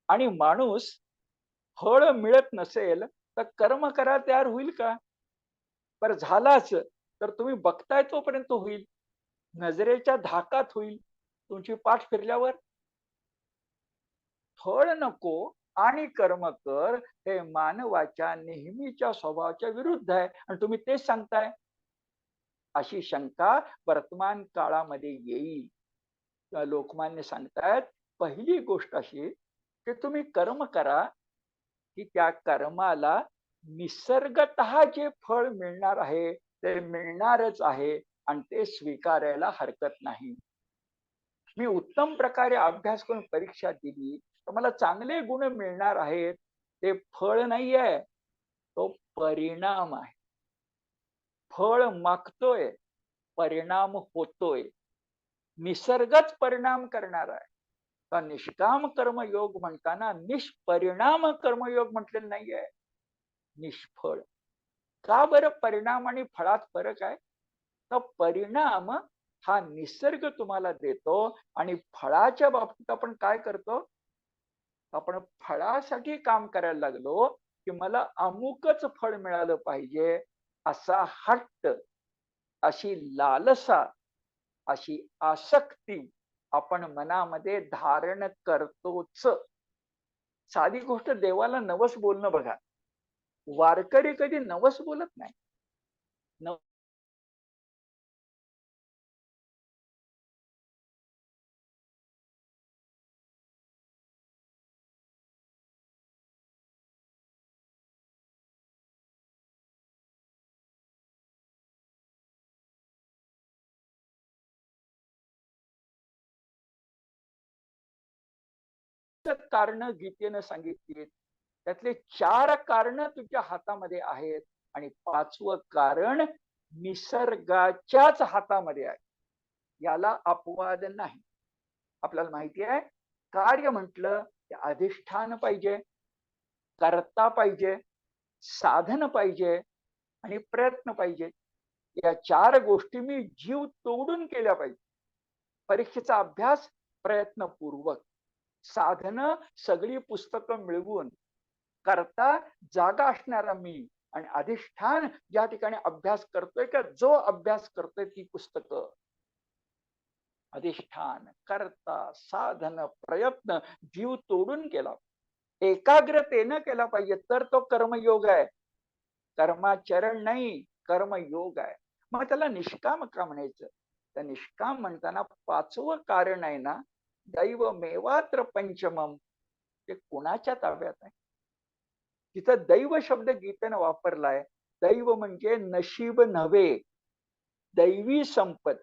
आणि माणूस फळ मिळत नसेल तर कर्म करा तयार होईल का? बरं झालाच तर तुम्ही बघताय तोपर्यंत होईल, नजरेच्या धाकात होईल, तुमची पाठ फिरल्यावर. फळ नको आणि कर्म कर हे मानवाच्या नेहमीच्या स्वभावाच्या विरुद्ध आहे आणि तुम्ही तेच सांगताय. अशी शंका वर्तमान काळामध्ये येईल. लोकमान्य सांगतायत, पहिली गोष्ट अशी की तुम्ही कर्म करा की त्या कर्माला निसर्गतः जे फळ मिळणार आहे ते मिळणारच आहे आणि ते स्वीकारायला हरकत नाही. मी उत्तम प्रकारे अभ्यास करून परीक्षा दिली तर मला चांगले गुण मिळणार आहेत, ते फळ नाहीये, तो परिणाम आहे. फळ मागतोय, परिणाम होतोय. निसर्गच परिणाम करणार आहे. तर निष्काम कर्मयोग म्हणताना निष्परिणाम कर्मयोग म्हटलेलं नाहीये, निष्फळ. का बरं परिणाम आणि फळात फरक आहे? तर परिणाम हा निसर्ग तुम्हाला देतो आणि फळाच्या बाबतीत आपण काय करतो? आपण फळासाठी काम करायला लागलो की मला अमुकच फळ मिळालं पाहिजे, असा हट्ट, अशी लालसा, अशी आसक्ती आपण मनामध्ये धारण करतोच. साधी गोष्ट देवाला नवस बोलणं बघा, वारकरी कधी नवस बोलत नाही. कारण गीतेनं सांगितली, त्यातले 4 कारण तुझ्या हातामध्ये आहेत आणि 5वं कारण निसर्गाच्याच हातामध्ये आहे. याला अपवाद नाही. आपल्याला माहिती आहे, कार्य म्हटलं की अधिष्ठान पाहिजे, कर्ता पाहिजे, साधन पाहिजे आणि प्रयत्न पाहिजे. या 4 गोष्टी मी जीव तोडून केल्या पाहिजे. परीक्षेचा अभ्यास प्रयत्नपूर्वक, साधनं सगळी पुस्तकं मिळवून, करता जागा असणारा मी आणि अधिष्ठान ज्या ठिकाणी अभ्यास करतोय का जो अभ्यास करतोय ती पुस्तकं. अधिष्ठान, कर्ता, साधन, प्रयत्न जीव तोडून केला, एकाग्रतेनं केला पाहिजे, तर तो कर्मयोग आहे. कर्माचरण नाही, कर्मयोग आहे. मग त्याला निष्काम का म्हणायचं? तर निष्काम म्हणताना 5वं कारण आहे ना, दैव मेवात्र पंचमम, ते कुणाच्या ताब्यात आहे? तिथं दैव शब्द गीतेनं वापरलाय. दैव म्हणजे नशीब नव्हे, दैवी संपद.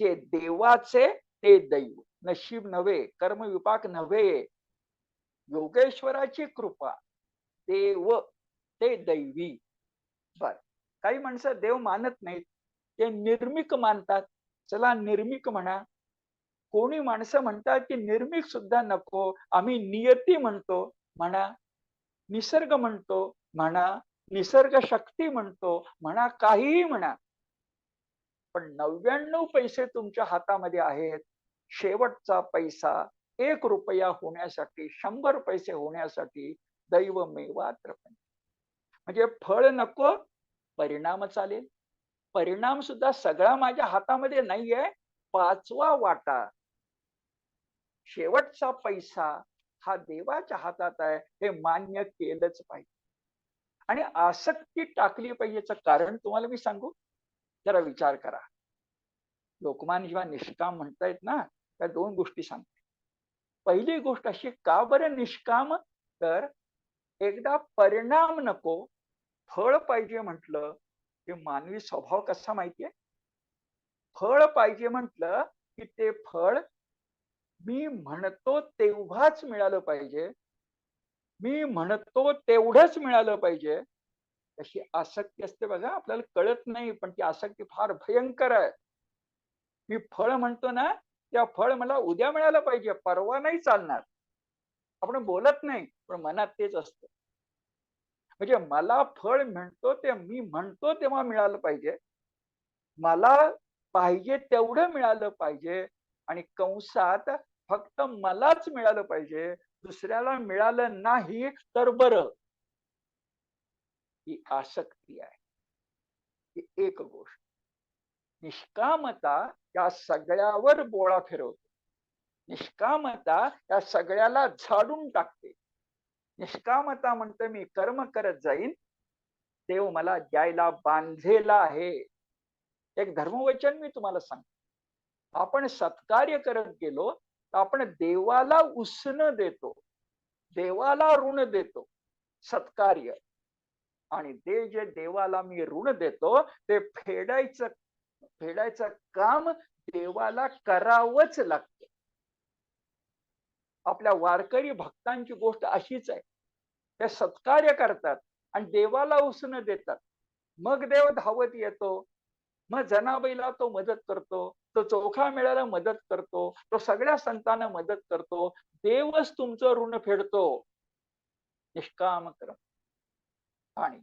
जे देवाचे ते दैव, नशीब नव्हे, कर्मविपाक नव्हे, योगेश्वराची कृपा, देव ते दैवी. बर, काही माणसं देव मानत नाहीत, ते निर्मिक मानतात. चला निर्मिक म्हणा. कोणी माणसं म्हणतात की निर्मिक सुद्धा नको, आम्ही नियती म्हणतो, म्हणा. निसर्ग म्हणतो, म्हणा. निसर्ग शक्ती म्हणतो, म्हणा. काहीही म्हणा, पण 99 पैसे तुमच्या हातामध्ये आहेत. शेवटचा पैसा 1 रुपया होण्यासाठी, 100 पैसे होण्यासाठी दैव मेवात्र पंच. म्हणजे फळ नको, परिणाम चालेल. परिणाम सुद्धा सगळा माझ्या हातामध्ये नाहीये. 5वा वाटा, शेवटचा पैसा हा देवाच्या हातात आहे, हे मान्य केलंच पाहिजे. आणि आसक्ती टाकली पाहिजेचं कारण तुम्हाला मी सांगू, जरा विचार करा. लोकमान जेव्हा निष्काम म्हणतायत ना, त्या 2 गोष्टी सांगते. पहिली गोष्ट अशी, का बरं निष्काम? तर एकदा परिणाम नको, फळ पाहिजे म्हटलं की मानवी स्वभाव कसा माहितीये? फळ पाहिजे म्हटलं की ते फळ मी म्हणतो तेव्हाच मिळालं पाहिजे, मी म्हणतो तेवढंच मिळालं पाहिजे. तशी आसक्ती असते बघा, आपल्याला कळत नाही, पण ती आसक्ती फार भयंकर आहे. मी फळ म्हणतो ना, त्या फळ मला उद्या मिळालं पाहिजे, परवा नाही चालणार. आपण बोलत नाही, पण मनात तेच असतं. म्हणजे मला फळ म्हणतो ते मी म्हणतो तेव्हा मिळालं पाहिजे, मला पाहिजे तेवढं मिळालं पाहिजे आणि कंसात फक्त मलाच मिळालं पाहिजे, दुसऱ्याला मिळालं नाही तर बरं. ही आसक्ती आहे. ही एक गोष्ट. निष्कामता या सगळ्यावर बोळा फिरवते. निष्कामता या सगळ्याला झाडून टाकते. निष्कामता म्हणते मी कर्म करत जाईन, देव मला द्यायला बांधलेला आहे. एक धर्मवचन मी तुम्हाला सांगतो. आपण सत्कार्य करत गेलो तर आपण देवाला उसनं देतो, देवाला ऋण देतो. सत्कार्य आणि ते जे देवाला मी ऋण देतो ते फेडायचं फेडायचं काम देवाला करावंच लागतं. आपल्या वारकरी भक्तांची गोष्ट अशीच आहे. ते सत्कार्य करतात आणि देवाला उसनं देतात. मग देव धावत येतो, मग जनाबाईला तो मदत करतो, तो चोखा मिळायला मदत करतो, तो सगळ्या संतांना मदत करतो. देवच तुमचं ऋण फेडतो. निष्काम कर्म. आणि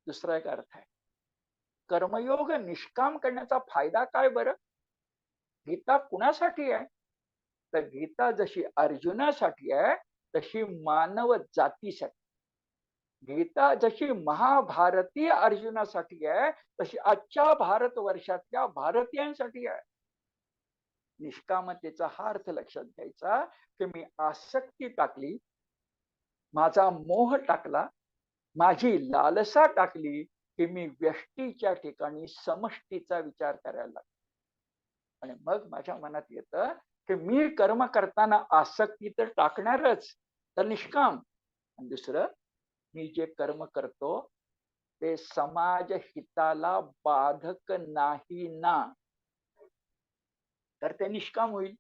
दुसरा एक अर्थ आहे, कर्मयोग निष्काम करण्याचा फायदा काय बरं? गीता कुणासाठी आहे? तर गीता जशी अर्जुनासाठी आहे, तशी मानव जातीसाठी. गीता जशी महाभारतीय अर्जुनासाठी आहे, तशी आजच्या भारतवर्षातल्या भारतीयांसाठी आहे. निष्कामतेचा हा अर्थ लक्षात घ्यायचा की मी आसक्ती टाकली, माझा मोह टाकला, माझी लालसा टाकली की मी व्यष्टीच्या ठिकाणी समष्टीचा विचार करायला लागलो. आणि मग माझ्या मनात येतं की मी कर्म करताना आसक्ती तर टाकणारच, तर निष्काम. आणि दुसरं, मी जे कर्म करतो ते समाज हिताला बाधक नाही ना, तर ते निष्काम होईल.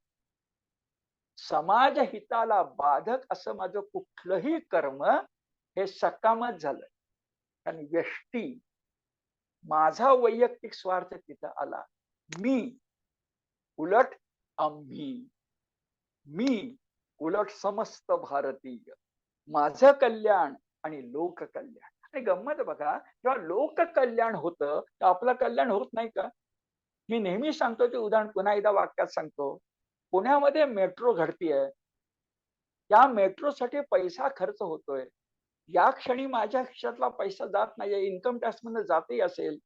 समाज हिताला बाधक असं माझं कुठलंही कर्म हे सकामच झालं. कारण व्यष्टी माझा वैयक्तिक स्वार्थ तिथं आला. मी उलट आम्ही, मी उलट समस्त भारतीय, माझं कल्याण आणि लोक कल्याण. आणि गंमत बघा, जेव्हा लोक कल्याण होतं तर आपलं कल्याण होत नाही का? मी नेहमी सांगतो ते उदाहरण पुन्हा एकदा वाक्यात सांगतो. पुण्यामध्ये मेट्रो घडतीये, त्या मेट्रोसाठी पैसा खर्च होतोय. या क्षणी माझ्या खिशातला पैसा जात नाहीये, इन्कम टॅक्स मधून जातही असेल,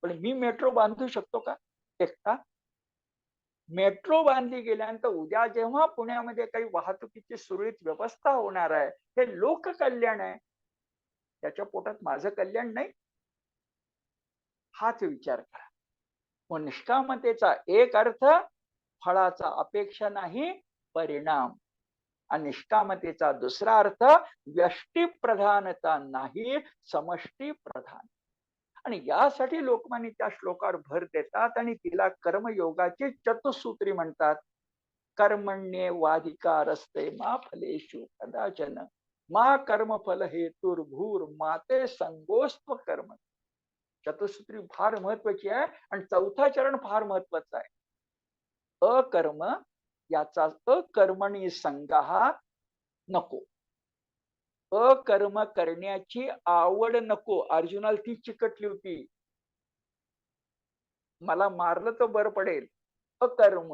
पण मी मेट्रो बांधू शकतो का एकटा? मेट्रो बांधली गेल्यानंतर उद्या जेव्हा पुण्यामध्ये काही वाहतुकीची सुरळीत व्यवस्था होणार आहे, हे लोककल्याण आहे. त्याच्या पोटात माझं कल्याण नाही, हाच विचार करा. मग निष्कामतेचा एक अर्थ फळाचा अपेक्षा नाही, परिणाम. आणि निष्कामतेचा दुसरा अर्थ व्यष्टी प्रधानता नाही, समष्टी प्रधान. आणि यासाठी लोकमान्य त्या श्लोकावर भर देतात आणि तिला कर्मयोगाची चतुसूत्री म्हणतात. कर्मण्येवाधिकारस्ते मा फलेषु कदाचन मा कर्मफल हेतुर्भूर माते संगोस्त्व कर्म. चतुसूत्री फार महत्वाची आहे आणि चौथा चरण फार महत्वाचा आहे. अकर्म, याचा अकर्मणी संगहा नको. अकर्म करण्याची आवड नको. अर्जुनाला ती चिकटली होती, मला मारलं तर बरं पडेल, अकर्म.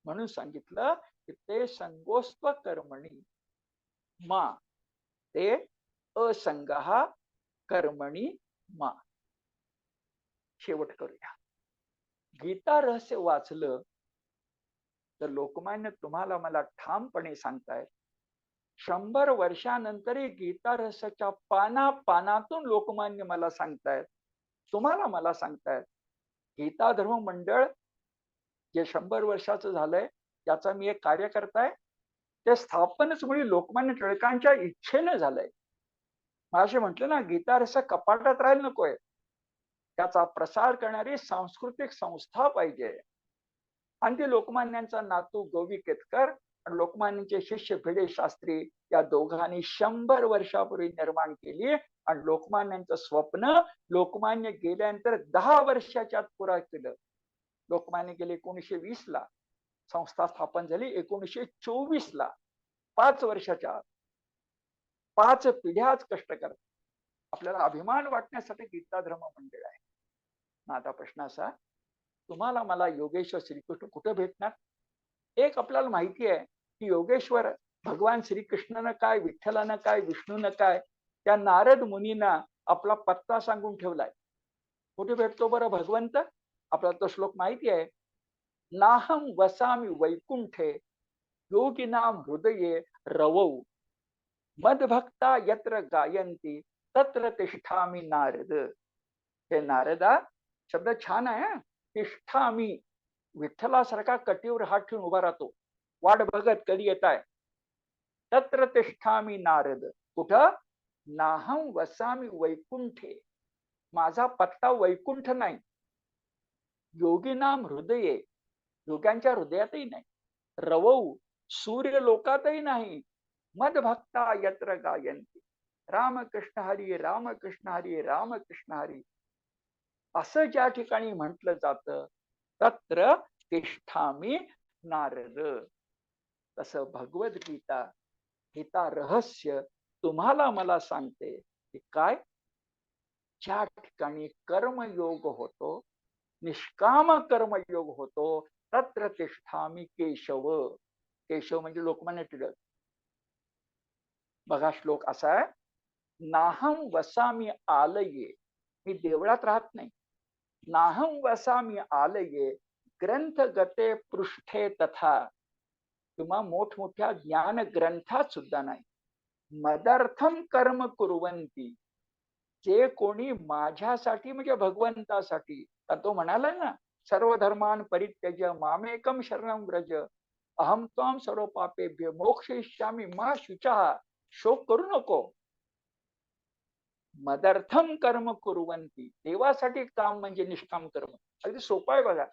म्हणून सांगितलं की ते संगोस्त्व कर्मणी मा, ते असंगहा कर्मणी मा. शेवट करूया. गीता रहस्य वाचलं तर लोकमान्य तुम्हाला मला ठामपणे सांगतायत, 100 वर्षानंतरही गीता रहस्याच्या पानापानातून लोकमान्य मला सांगतायत, तुम्हाला मला सांगतायत, गीता धर्म मंडळ जे 100 वर्षाचं झालंय त्याचा मी एक कार्य करताय, ते स्थापनच मुळी लोकमान्य टिळकांच्या इच्छेनं झालंय. माझे म्हटलं ना, गीता रहस्य कपाटात राहायला नकोय, त्याचा प्रसार करणारी सांस्कृतिक संस्था पाहिजे. आणि ते लोकमान्यांचा नातू गोवी केतकर आणि लोकमान्यांचे शिष्य भिडे शास्त्री या दोघांनी 100 वर्षापूर्वी निर्माण केली. आणि लोकमान्यांचं स्वप्न लोकमान्य गेल्यानंतर 10 वर्षाच्या आत पुरा केलं. लोकमान्य गेले 1920 ला, संस्था स्थापन झाली 1924 ला. 5 वर्षाच्या आत 5 पिढ्याच कष्ट करतात. आपल्याला अभिमान वाटण्यासाठी गीता धर्म मंडळ आहे. आता प्रश्न असा, तुम्हाला मला योगेश्वर श्रीकृष्ण कुठे भेटणार? एक आपल्याला माहिती आहे की योगेश्वर भगवान श्रीकृष्णानं काय, विठ्ठलानं काय, विष्णूनं काय, त्या नारद मुनींना आपला पत्ता सांगून ठेवलाय. कुठे भेटतो बरं भगवंत? आपल्याला तो श्लोक माहिती आहे. नाहम वसामी वैकुंठे योगिनाम हृदये रवौ मदभक्ता यत्र गायन्ति तत्र तिष्ठामि नारद. हे नारदा, शब्द छान आहे. तिष्ठामि, विठ्ठलासारखा कटीवर हात ठेवून उभा राहतो, वाट बघत कधी येत आहे. तत्र तिष्ठामि नारद, कुठं? नाहम वसामी वैकुंठे, माझा पत्ता वैकुंठ नाही. योगिनाम हृदये, योग्यांच्या हृदयातही नाही. रवौ, सूर्य लोकातही नाही. मदभक्ता यत्र गायन्ति, रामकृष्ण हरी रामकृष्ण हरी रामकृष्ण हरी असं ज्या ठिकाणी म्हटलं जातं, तत्र तिष्ठामि नारद. तसं भगवद्गीता, गीता रहस्य तुम्हाला मला सांगते की काय, ज्या ठिकाणी कर्मयोग होतो, निष्काम कर्मयोग होतो, तत्र तिष्ठामि केशव. केशव म्हणजे लोकमान्य टिळक. बघा श्लोक असा आहे, नाहम वसामी आलये, मी देवळात राहत नाही. नाहम वसामी आलये ग्रंथ गते पृष्ठे तथा, किंवा मोठमोठ्या ज्ञान ग्रंथात सुद्धा नाही. मदर्थम कर्म कुर्वन्ति, जे कोणी माझ्यासाठी म्हणजे भगवंतासाठी, तर तो म्हणाला ना, सर्व धर्मान परित्यज्य मामेकम शरणं व्रज अहम त्वाम सर्व पापेभ्य मोक्षयिष्यामि मा शुचः. शोक करू नको. मदर्थम कर्म कुर्वन्ति, देवासाठी काम म्हणजे निष्काम कर्म. अगदी सोपं आहे बघा.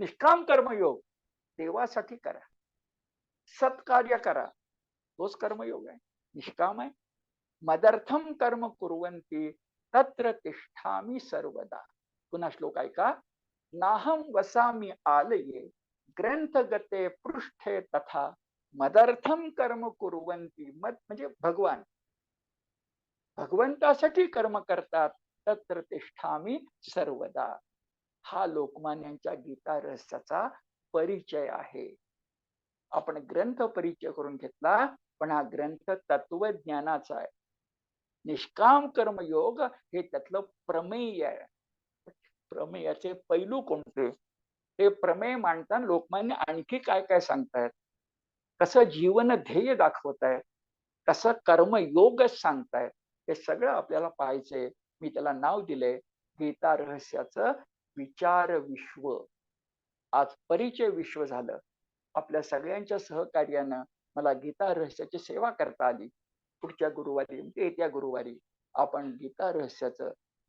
निष्काम कर्मयोग, देवासाठी करा, सत्कार्य करा, तोच कर्मयोग आहे, निष्काम आहे. मदर्थम कर्म कुर्वन्ति तत्र तिष्ठामि सर्वदा. पुन्हा श्लोक ऐका. नाहम वसामी आलये ग्रंथगते पृष्ठे तथा मदर्थम कर्म कुर्वन्ति. मद म्हणजे भगवान, भगवंतासाठी कर्म करतात. तत्र तिष्ठामि सर्वदा. हा लोकमान्यांच्या गीता रहस्याचा परिचय आहे. आपण ग्रंथ परिचय करून घेतला, पण हा ग्रंथ तत्वज्ञानाचा आहे. निष्काम कर्मयोग हे त्यातलं प्रमेय आहे. प्रमेयाचे पैलू कोणते, हे प्रमेय मांडताना लोकमान्य आणखी काय काय सांगतायत, कसं जीवन ध्येय दाखवतायत, कसं कर्मयोग सांगतायत, हे सगळं आपल्याला पाहायचंय. मी त्याला नाव दिले गीता रहस्याचं विचार विश्व. आज परिचय विश्व झालं. आपल्या सगळ्यांच्या सहकार्यानं मला गीता रहस्याची सेवा करता आली. पुढच्या गुरुवारी, येत्या गुरुवारी आपण गीता रहस्याचं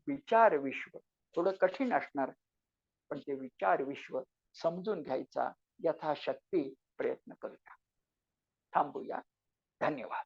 विचार विश्व, थोडं कठीण असणार, पण ते विचार विश्व समजून घ्यायचा यथाशक्ती प्रयत्न करूया. थांबूया. धन्यवाद.